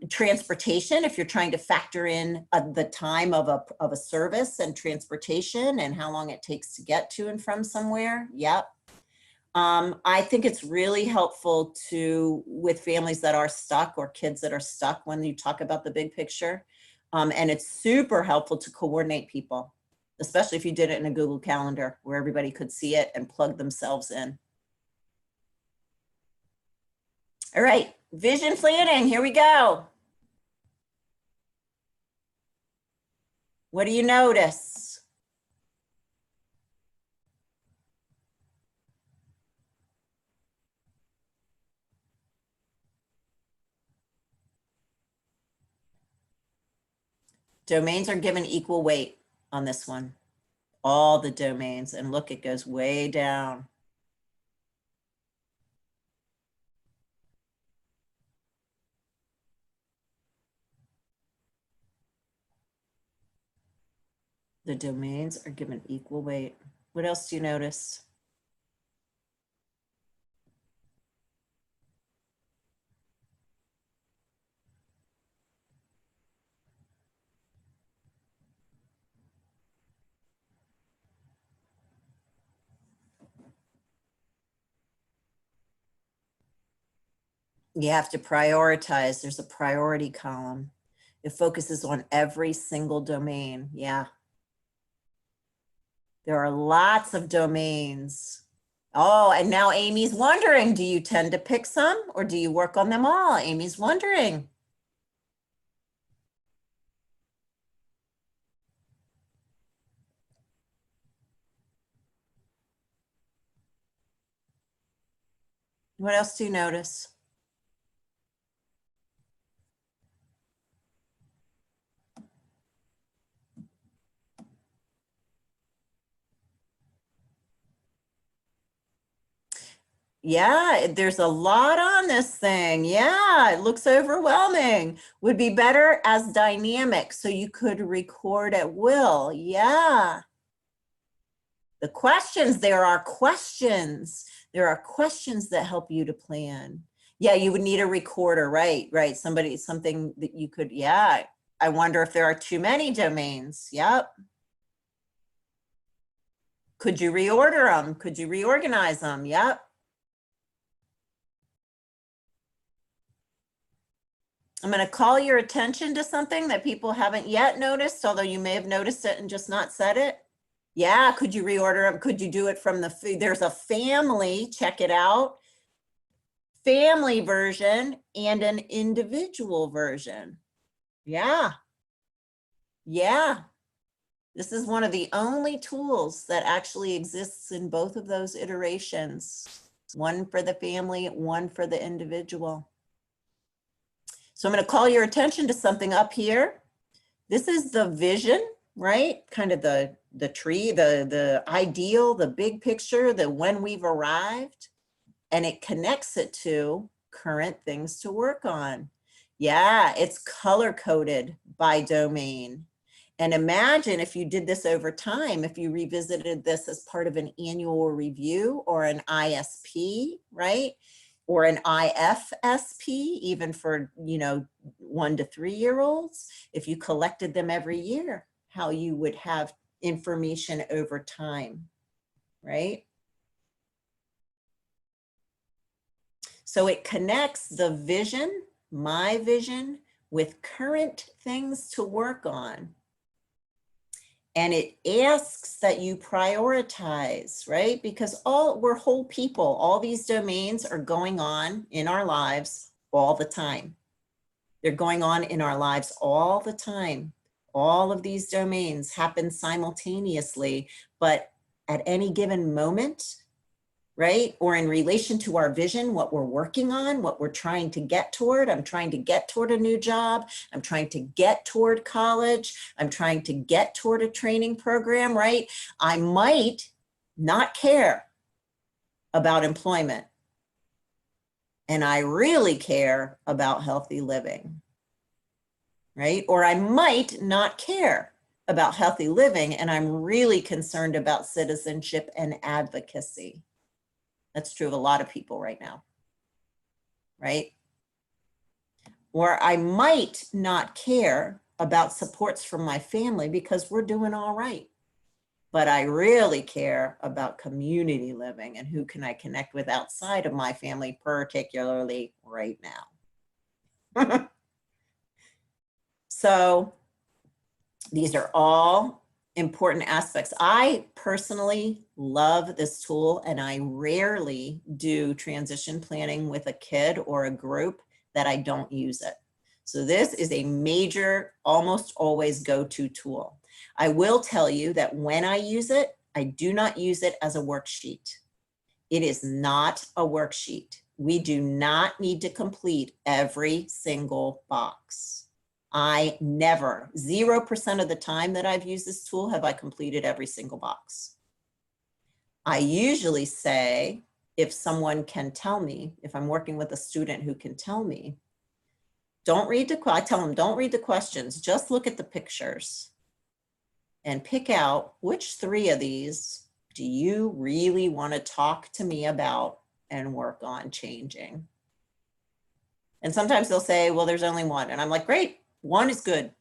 Transportation, if you're trying to factor in the time of a service and transportation and how long it takes to get to and from somewhere. Yep. I think it's really helpful with families that are stuck or kids that are stuck when you talk about the big picture. And it's super helpful to coordinate people, especially if you did it in a Google Calendar where everybody could see it and plug themselves in. All right, vision planning, here we go. What do you notice? Domains are given equal weight on this one. All the domains, and look, it goes way down. The domains are given equal weight. What else do you notice? You have to prioritize. There's a priority column. It focuses on every single domain. Yeah. There are lots of domains. Oh, and now Amy's wondering, do you tend to pick some or do you work on them all? Amy's wondering. What else do you notice? Yeah, there's a lot on this thing. Yeah, it looks overwhelming. Would be better as dynamic so you could record at will. Yeah. The questions, there are questions. There are questions that help you to plan. Yeah, you would need a recorder, right? Right. Something that you could, yeah. I wonder if there are too many domains. Yep. Could you reorder them? Could you reorganize them? Yep. I'm going to call your attention to something that people haven't yet noticed, although you may have noticed it and just not said it. Yeah, could you reorder them? Could you do it from there's a family, check it out, family version and an individual version. Yeah. Yeah. This is one of the only tools that actually exists in both of those iterations. One for the family, one for the individual. So I'm going to call your attention to something up here. This is the vision, right? Kind of the tree, the ideal, the big picture, the when we've arrived, and it connects it to current things to work on. Yeah, it's color coded by domain. And imagine if you did this over time, if you revisited this as part of an annual review or an ISP, right? Or an IFSP, even for, 1 to 3 year olds, if you collected them every year, how you would have information over time, right? So it connects the vision, my vision, with current things to work on. And it asks that you prioritize, right? Because we're whole people. All these domains are going on in our lives all the time. They're going on in our lives all the time. All of these domains happen simultaneously, but at any given moment, right? Or in relation to our vision, what we're working on, what we're trying to get toward. I'm trying to get toward a new job. I'm trying to get toward college. I'm trying to get toward a training program, right? I might not care about employment. And I really care about healthy living, right? Or I might not care about healthy living and I'm really concerned about citizenship and advocacy. That's true of a lot of people right now, right? Or I might not care about supports from my family because we're doing all right. But I really care about community living and who can I connect with outside of my family, particularly right now. So these are all important aspects. I personally love this tool and I rarely do transition planning with a kid or a group that I don't use it. So this is a major, almost always go-to tool. I will tell you that when I use it, I do not use it as a worksheet. It is not a worksheet. We do not need to complete every single box. I never, 0% of the time that I've used this tool have I completed every single box. I usually say, if someone can tell me, if I'm working with a student who can tell me, I tell them, don't read the questions, just look at the pictures and pick out which 3 of these do you really want to talk to me about and work on changing. And sometimes they'll say, well, there's only 1. And I'm like, great, 1 is good.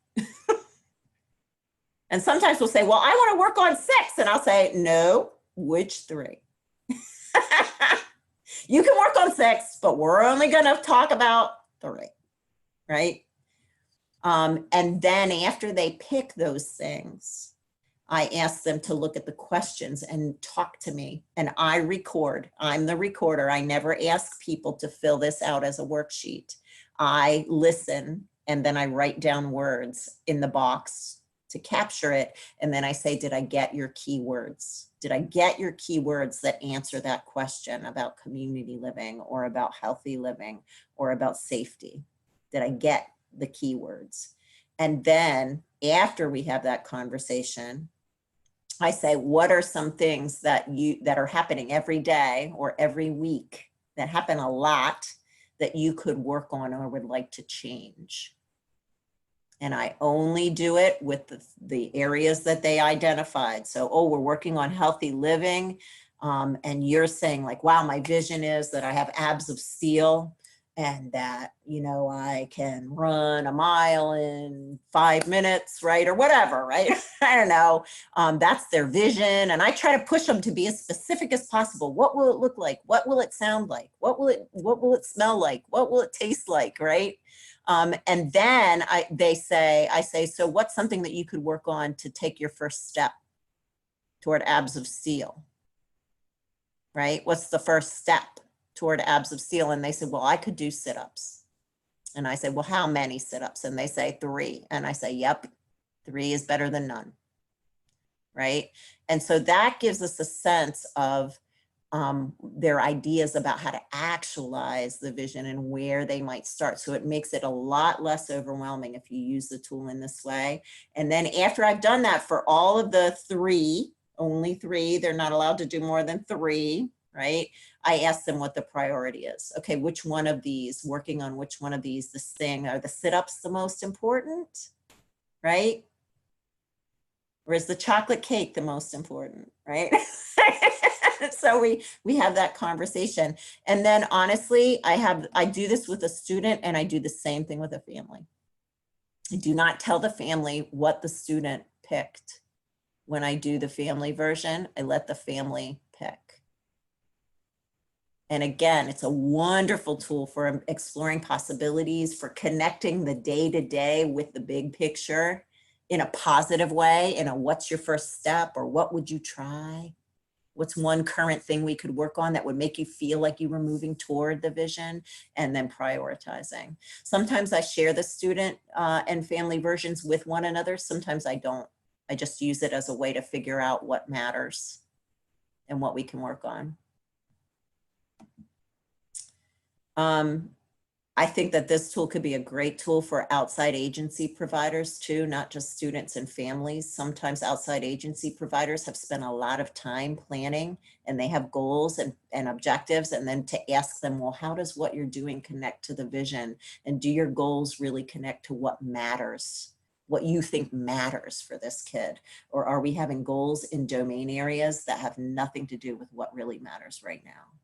And sometimes we'll say, well, I want to work on 6. And I'll say, no, which 3? You can work on 6, but we're only going to talk about 3, right? And then after they pick those things, I ask them to look at the questions and talk to me. And I record. I'm the recorder. I never ask people to fill this out as a worksheet. I listen and then I write down words in the box to capture it. And then I say, did I get your keywords? Did I get your keywords that answer that question about community living or about healthy living or about safety? Did I get the keywords? And then after we have that conversation, I say, what are some things that are happening every day or every week that happen a lot that you could work on or would like to change. And I only do it with the areas that they identified. So, oh, we're working on healthy living. And you're saying like, wow, my vision is that I have abs of steel and that, you know, I can run a mile in 5 minutes, right? Or whatever, right? I don't know. That's their vision. And I try to push them to be as specific as possible. What will it look like? What will it sound like? What will it smell like? What will it taste like, right? And then I say, so what's something that you could work on to take your first step toward abs of steel, right? What's the first step toward abs of steel? And they said, well, I could do sit-ups. And I said, well, how many sit-ups? And they say 3. And I say, yep, 3 is better than none, right? And so that gives us a sense of their ideas about how to actualize the vision and where they might start. So it makes it a lot less overwhelming if you use the tool in this way. And then after I've done that for all of the 3, only 3, they're not allowed to do more than 3, right? I ask them what the priority is. Okay, which one of these, working on which one of these, this thing, are the sit-ups the most important, right? Or is the chocolate cake the most important, right? So we have that conversation. And then honestly, I do this with a student and I do the same thing with a family. I do not tell the family what the student picked. When I do the family version, I let the family pick. And again, it's a wonderful tool for exploring possibilities, for connecting the day-to-day with the big picture in a positive way, in a what's your first step or what would you try? What's one current thing we could work on that would make you feel like you were moving toward the vision, and then prioritizing. Sometimes I share the student and family versions with one another. Sometimes I don't. I just use it as a way to figure out what matters and what we can work on. I think that this tool could be a great tool for outside agency providers too, not just students and families. Sometimes outside agency providers have spent a lot of time planning and they have goals and objectives, and then to ask them, well, how does what you're doing connect to the vision? And do your goals really connect to what matters? What you think matters for this kid? Or are we having goals in domain areas that have nothing to do with what really matters right now?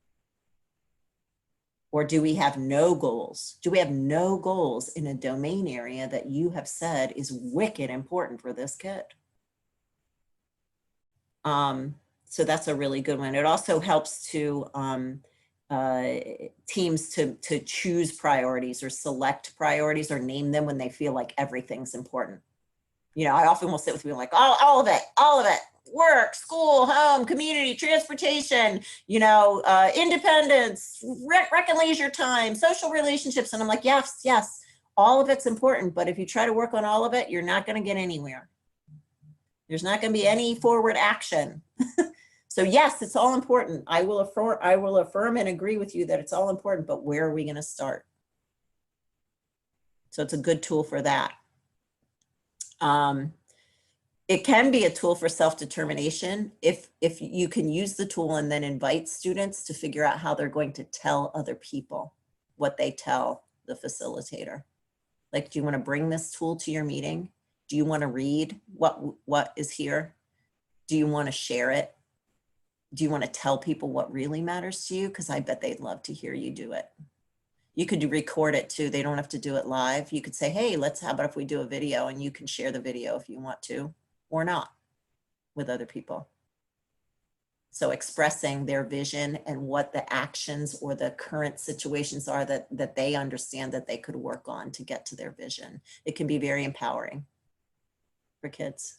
Or do we have no goals? Do we have no goals in a domain area that you have said is wicked important for this kid? So that's a really good one. It also helps to teams to choose priorities or select priorities or name them when they feel like everything's important. You know, I often will sit with people like, all of it, work, school, home, community, transportation, you know, independence, rec and leisure time, social relationships. And I'm like, yes, all of it's important. But if you try to work on all of it, you're not going to get anywhere. There's not going to be any forward action. So yes, it's all important. I will affirm and agree with you that it's all important, but where are we going to start? So it's a good tool for that. It can be a tool for self-determination if you can use the tool and then invite students to figure out how they're going to tell other people what they tell the facilitator. Like, do you want to bring this tool to your meeting? Do you want to read what is here? Do you want to share it? Do you want to tell people what really matters to you? Because I bet they'd love to hear you do it. You could record it too. They don't have to do it live. You could say, hey, how about if we do a video, and you can share the video if you want to, or not, with other people. So expressing their vision and what the actions or the current situations are that they understand that they could work on to get to their vision. It can be very empowering for kids.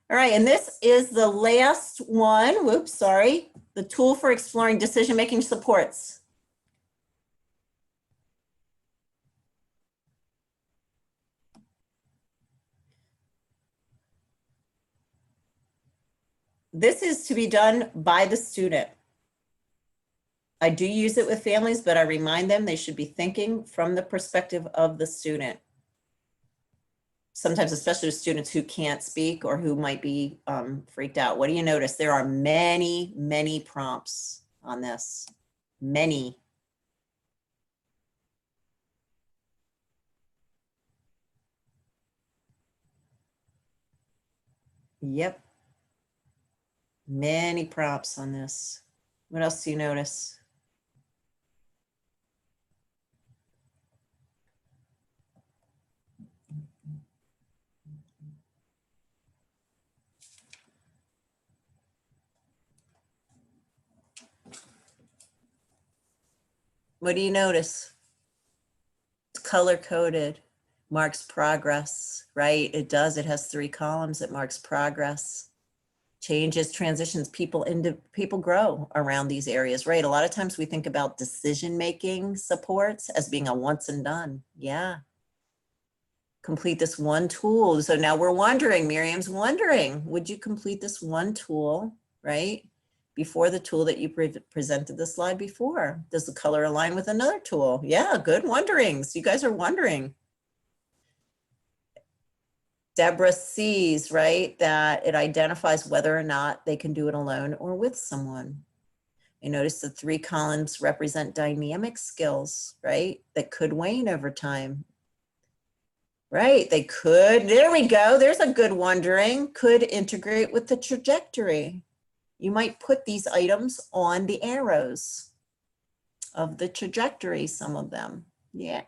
All right, and this is the last one. Whoops, sorry. The tool for exploring decision-making supports. This is to be done by the student. I do use it with families, but I remind them they should be thinking from the perspective of the student. sometimes, especially with students who can't speak or who might be freaked out. What do you notice? There are many, many prompts on this. Many. Yep. Many prompts on this. What else do you notice? What do you notice? It's color coded, marks progress, right? It does. It has 3 columns. It marks progress. Changes, transitions, people grow around these areas, right? A lot of times we think about decision-making supports as being a once and done. Yeah. Complete this one tool. So now we're wondering, Miriam's wondering, would you complete this one tool, right? Before the tool that you presented the slide before. Does the color align with another tool? Yeah, good wonderings. You guys are wondering. Deborah sees, right, that it identifies whether or not they can do it alone or with someone. You notice the 3 columns represent dynamic skills, right, that could wane over time. Right, they could, there we go, there's a good wondering, could integrate with the trajectory. You might put these items on the arrows of the trajectory, some of them. Yeah.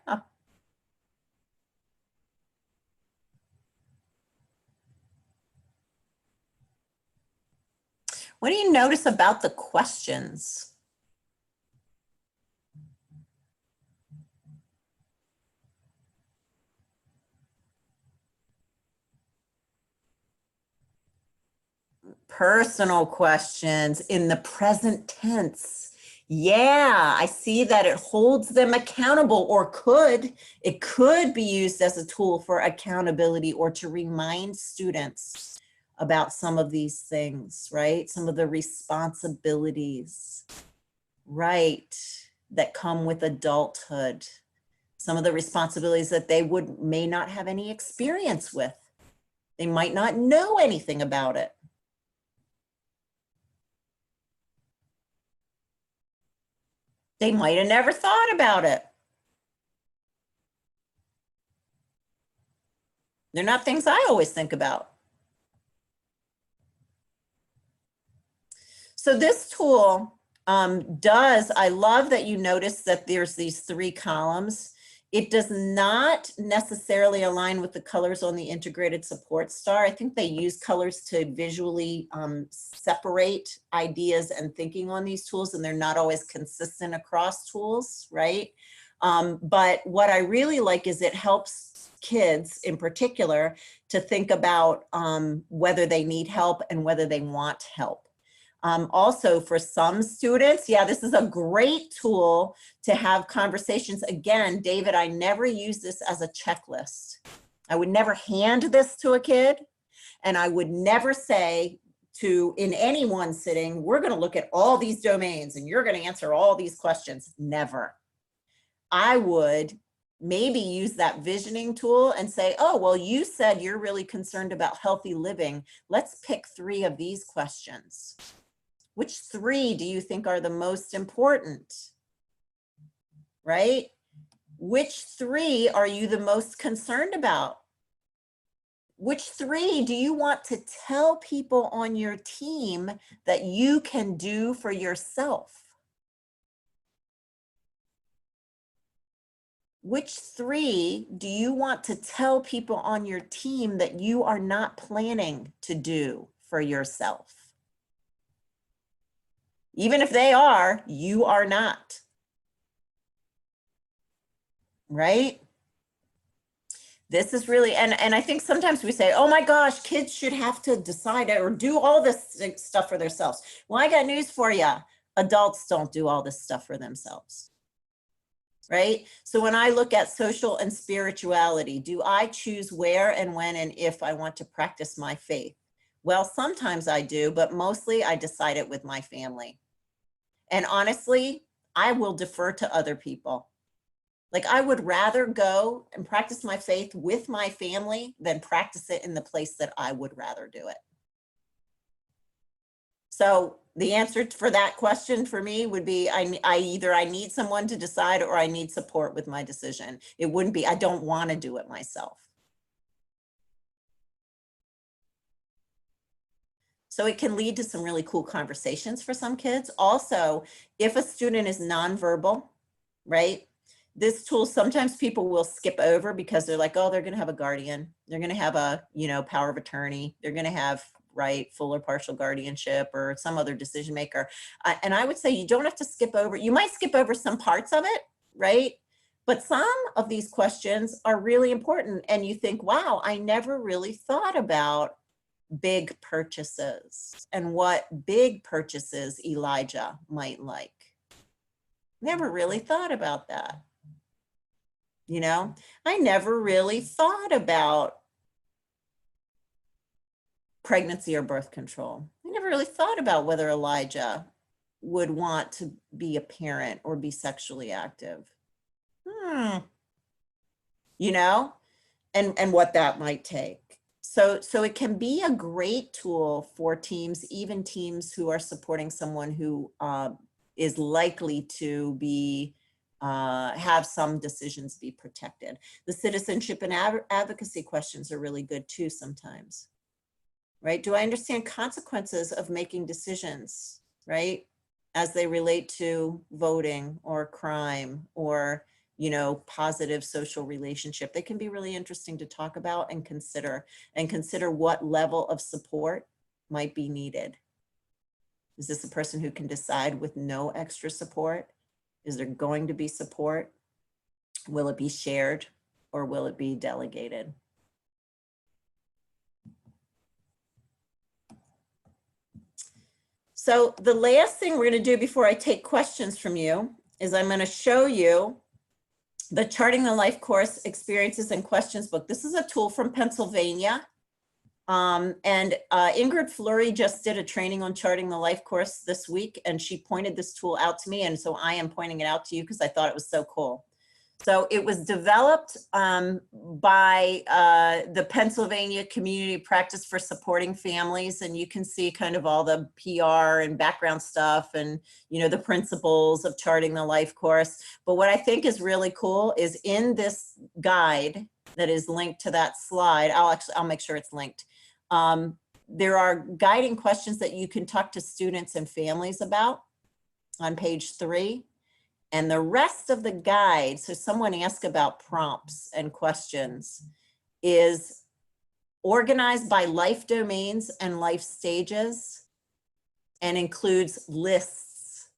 What do you notice about the questions? Personal questions in the present tense. Yeah, I see that it holds them accountable, or it could be used as a tool for accountability or to remind students about some of these things, right? Some of the responsibilities, right, that come with adulthood. Some of the responsibilities that they may not have any experience with. They might not know anything about it. They might have never thought about it. They're not things I always think about. So this tool I love that you notice that there's these 3 columns. It does not necessarily align with the colors on the integrated support star. I think they use colors to visually separate ideas and thinking on these tools, and they're not always consistent across tools, right? But what I really like is it helps kids in particular to think about whether they need help and whether they want help. Also for some students, yeah, this is a great tool to have conversations. Again, David, I never use this as a checklist. I would never hand this to a kid, and I would never say in anyone sitting, we're going to look at all these domains and you're going to answer all these questions. Never. I would maybe use that visioning tool and say, oh, well, you said you're really concerned about healthy living. Let's pick 3 of these questions. Which 3 do you think are the most important? Right? Which 3 are you the most concerned about? Which 3 do you want to tell people on your team that you can do for yourself? Which 3 do you want to tell people on your team that you are not planning to do for yourself? Even if they are, you are not. Right? This is really, and I think sometimes we say, oh my gosh, kids should have to decide or do all this stuff for themselves. Well, I got news for you. Adults don't do all this stuff for themselves. Right? So when I look at social and spirituality, do I choose where and when and if I want to practice my faith? Well, sometimes I do, but mostly I decide it with my family. And honestly, I will defer to other people. Like I would rather go and practice my faith with my family than practice it in the place that I would rather do it. So the answer for that question for me would be either I need someone to decide or I need support with my decision. It wouldn't be, I don't want to do it myself. So it can lead to some really cool conversations for some kids. Also, if a student is nonverbal, right? This tool, sometimes people will skip over because they're like, oh, they're going to have a guardian. They're going to have a, power of attorney. They're going to have, right, full or partial guardianship or some other decision maker. And I would say you don't have to skip over. You might skip over some parts of it, right? But some of these questions are really important. And you think, wow, I never really thought about big purchases and what big purchases Elijah might like. Never really thought about that. I never really thought about pregnancy or birth control. I never really thought about whether Elijah would want to be a parent or be sexually active. And what that might take. So it can be a great tool for teams, even teams who are supporting someone who is likely to be have some decisions be protected. The citizenship and advocacy questions are really good too sometimes, right? Do I understand consequences of making decisions, right? As they relate to voting or crime or, positive social relationship. They can be really interesting to talk about and consider what level of support might be needed. Is this a person who can decide with no extra support? Is there going to be support? Will it be shared or will it be delegated? So the last thing we're going to do before I take questions from you is I'm going to show you the Charting the Life Course Experiences and Questions book. This is a tool from Pennsylvania. Ingrid Fleury just did a training on Charting the Life Course this week, and she pointed this tool out to me. And so I am pointing it out to you because I thought it was so cool. So it was developed by the Pennsylvania Community Practice for Supporting Families. And you can see kind of all the PR and background stuff and, the principles of Charting the Life Course. But what I think is really cool is in this guide that is linked to that slide, I'll make sure it's linked. There are guiding questions that you can talk to students and families about on page 3. And the rest of the guide, so someone asked about prompts and questions, is organized by life domains and life stages and includes lists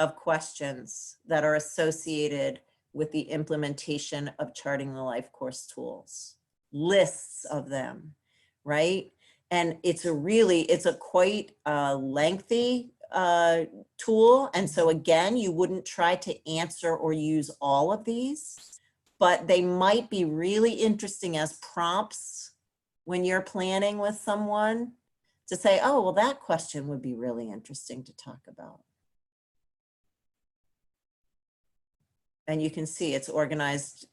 of questions that are associated with the implementation of Charting the Life Course tools. Lists of them, right? And it's a quite lengthy tool. And so again, you wouldn't try to answer or use all of these, but they might be really interesting as prompts when you're planning with someone to say, oh, well, that question would be really interesting to talk about. And you can see it's organized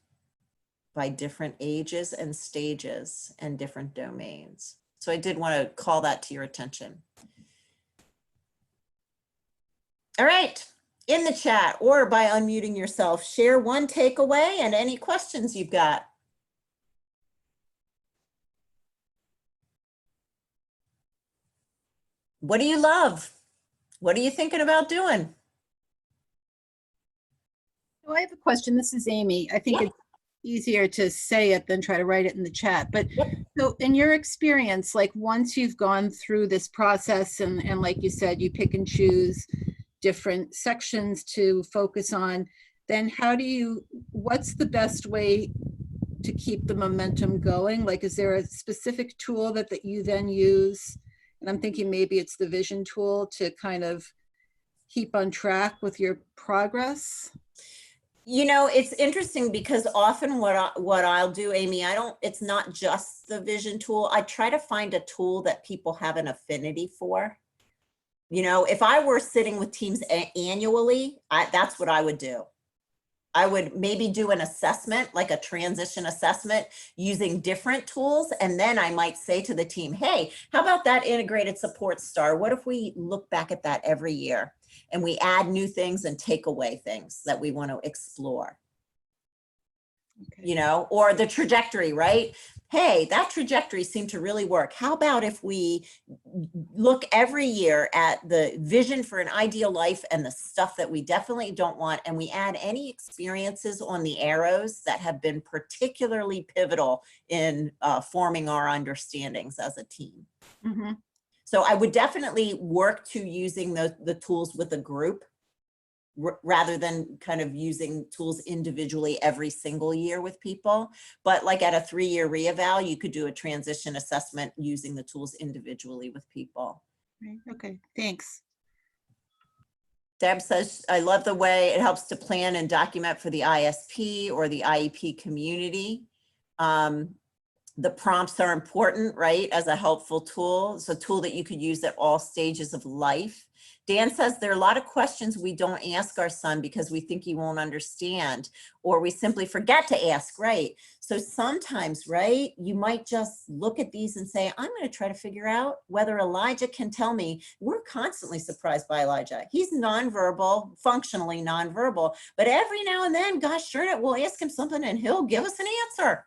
by different ages and stages and different domains. So I did want to call that to your attention. All right, in the chat or by unmuting yourself, share one takeaway and any questions you've got. What do you love? What are you thinking about doing? So I have a question. This is Amy. I think it's easier to say it than try to write it in the chat. But so in your experience, like once you've gone through this process and like you said, you pick and choose different sections to focus on, then what's the best way to keep the momentum going? Like, is there a specific tool that you then use? And I'm thinking maybe it's the vision tool to kind of keep on track with your progress. It's interesting because often what I'll do, Amy, it's not just the vision tool. I try to find a tool that people have an affinity for. If I were sitting with teams annually, that's what I would do. I would maybe do an assessment, like a transition assessment using different tools. And then I might say to the team, hey, how about that integrated support star? What if we look back at that every year and we add new things and take away things that we want to explore? Okay. You know, or the trajectory, right? Hey, that trajectory seemed to really work. How about if we look every year at the vision for an ideal life and the stuff that we definitely don't want, and we add any experiences on the arrows that have been particularly pivotal in forming our understandings as a team. Mm-hmm. So I would definitely work to using the tools with a group rather than kind of using tools individually every single year with people. But like at a 3-year reeval, you could do a transition assessment using the tools individually with people. Right. Okay, thanks. Deb says, I love the way it helps to plan and document for the ISP or the IEP community. The prompts are important, right? As a helpful tool. It's a tool that you could use at all stages of life. Dan says there are a lot of questions we don't ask our son because we think he won't understand, or we simply forget to ask, right? So sometimes, right, you might just look at these and say, I'm going to try to figure out whether Elijah can tell me. We're constantly surprised by Elijah. He's nonverbal, functionally nonverbal, but every now and then, gosh darn it, we'll ask him something and he'll give us an answer.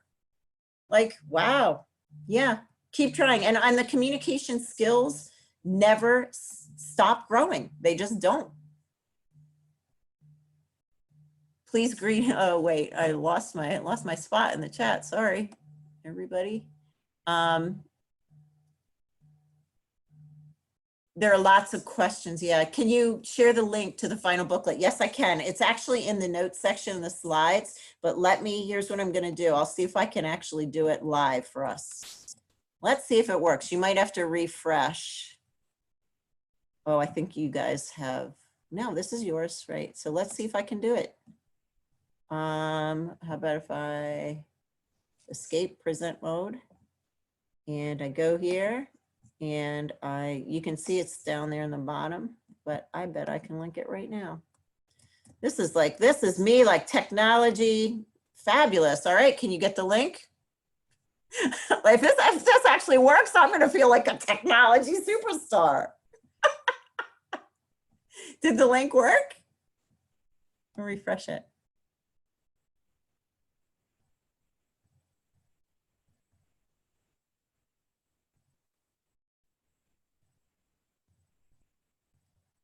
Like, wow. Yeah, keep trying. And the communication skills never stop growing. They just don't. Please greet. Oh, wait, I lost my spot in the chat. Sorry, everybody. There are lots of questions. Yeah. Can you share the link to the final booklet? Yes, I can. It's actually in the notes section of the slides, but here's what I'm going to do. I'll see if I can actually do it live for us. Let's see if it works. You might have to refresh. Oh, I think you guys have, no, this is yours, right? So let's see if I can do it. How about if I escape present mode and I go here and you can see it's down there in the bottom, but I bet I can link it right now. This is me, like technology, fabulous. All right, can you get the link? Like if this actually works, I'm gonna feel like a technology superstar. Did the link work? I'll refresh it.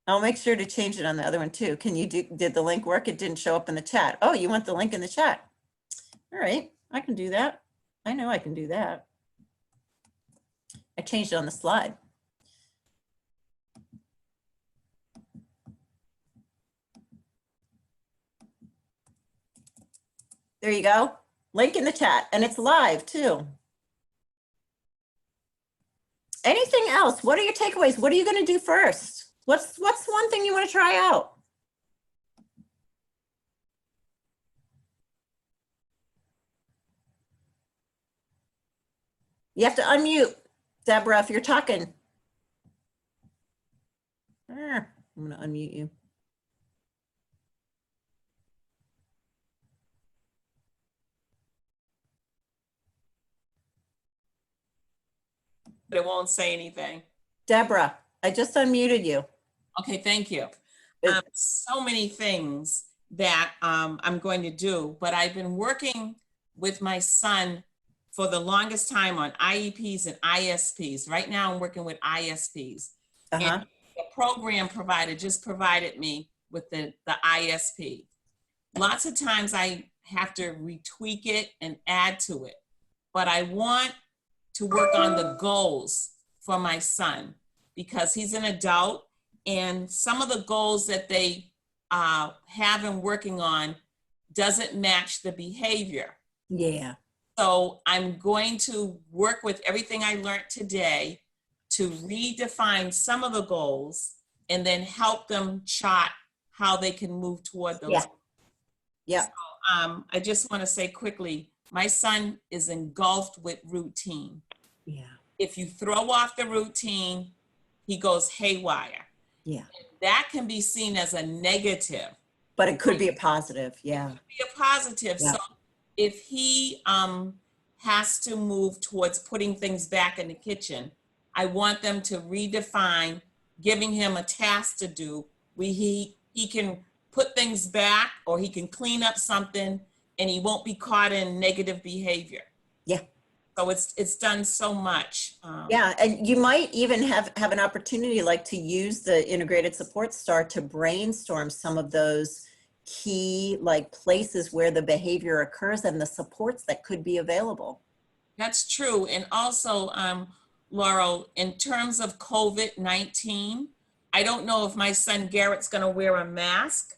I'll make sure to change it on the other one too. Did the link work? It didn't show up in the chat. Oh, you want the link in the chat? All right, I can do that. I know I can do that. I changed it on the slide. There you go. Link in the chat, and it's live too. Anything else? What are your takeaways? What are you going to do first? What's one thing you want to try out? You have to unmute, Deborah, if you're talking. I'm going to unmute you. But it won't say anything. Deborah, I just unmuted you. Okay, thank you. It- So many things that I'm going to do, but I've been working with my son for the longest time on IEPs and ISPs. Right now I'm working with ISPs. And the program provider just provided me with the ISP. Lots of times I have to retweak it and add to it, but I want to work on the goals for my son because he's an adult and some of the goals that they have him working on doesn't match the behavior. Yeah. So I'm going to work with everything I learned today to redefine some of the goals and then help them chart how they can move toward those. Yeah. So, I just want to say quickly, my son is engulfed with routine. Yeah. If you throw off the routine, he goes haywire. Yeah. That can be seen as a negative, But it could be a positive, yeah. Be a positive. Yeah. So if he has to move towards putting things back in the kitchen, I want them to redefine giving him a task to do. He can put things back, or he can clean up something, and he won't be caught in negative behavior. Yeah. So it's done so much. Yeah, and you might even have an opportunity like to use the integrated support star to brainstorm some of those key like places where the behavior occurs and the supports that could be available. That's true. And also, Laurel, in terms of COVID-19, I don't know if my son Garrett's going to wear a mask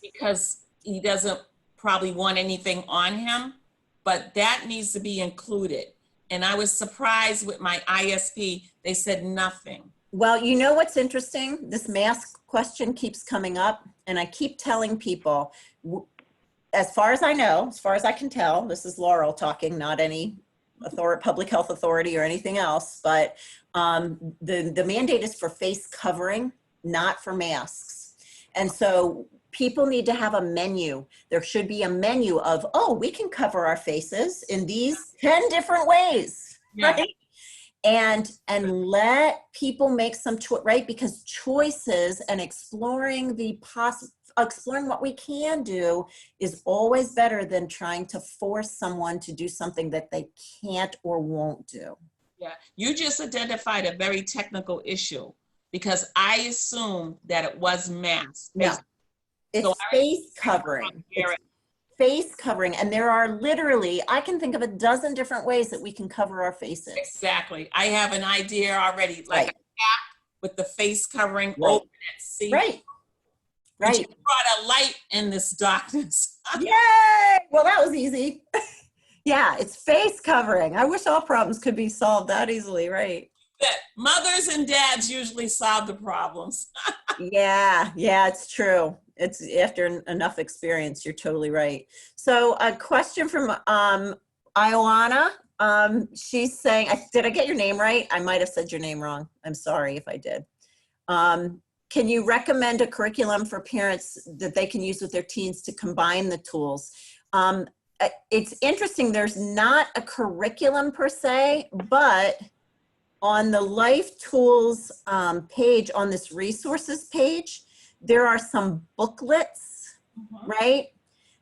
because he doesn't probably want anything on him, but that needs to be included. And I was surprised with my ISP, they said nothing. Well, you know what's interesting? This mask question keeps coming up, and I keep telling people, as far as I know, as far as I can tell, this is Laurel talking, not any public health authority or anything else, but the mandate is for face covering, not for masks. And so people need to have a menu. There should be a menu of, oh, we can cover our faces in these 10 different ways, Yeah. right? And let people make some choice, right? Because choices and exploring exploring what we can do is always better than trying to force someone to do something that they can't or won't do. Yeah, you just identified a very technical issue because I assumed that it was masks. No, it's So face covering. It's face covering. And there are literally, I can think of a dozen different ways that we can cover our faces. Exactly. I have an idea already, like Right. a cap with the face covering Right. over it. See? Right. But Right. you brought a light in this darkness. Yay! Well, that was easy. Yeah, it's face covering. I wish all problems could be solved that easily, right? That mothers and dads usually solve the problems. Yeah, it's true. It's after enough experience, you're totally right. So a question from Ioana. She's saying, did I get your name right? I might have said your name wrong. I'm sorry if I did. Can you recommend a curriculum for parents that they can use with their teens to combine the tools? It's interesting, there's not a curriculum per se, but on the Life Tools page, on this resources page, there are some booklets, right?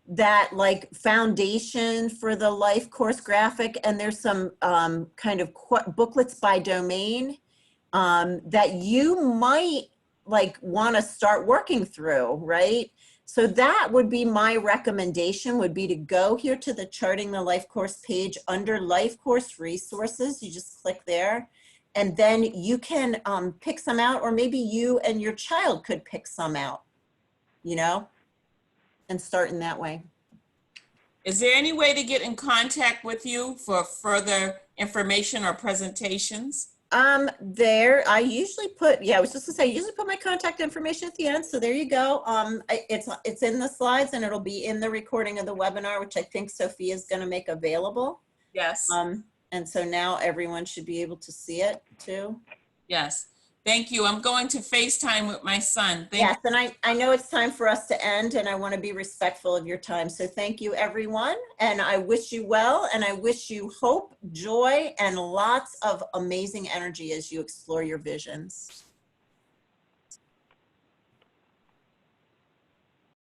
That like foundation for the LifeCourse graphic, and there's some kind of booklets by domain that you might like want to start working through, right? So that would be my recommendation, would be to go here to the Charting the LifeCourse page under LifeCourse resources. You just click there, and then you can pick some out, or maybe you and your child could pick some out, you know, and start in that way. Is there any way to get in contact with you for further information or presentations? There, I usually put, I was just gonna say, I usually put my contact information at the end. So there you go. It's in the slides, and it'll be in the recording of the webinar, which I think Sophia is gonna make available. Yes. And so now everyone should be able to see it too. Yes. Thank you. I'm going to FaceTime with my son. Yes, and I know it's time for us to end, and I want to be respectful of your time. So thank you, everyone. And I wish you well, and I wish you hope, joy, and lots of amazing energy as you explore your visions.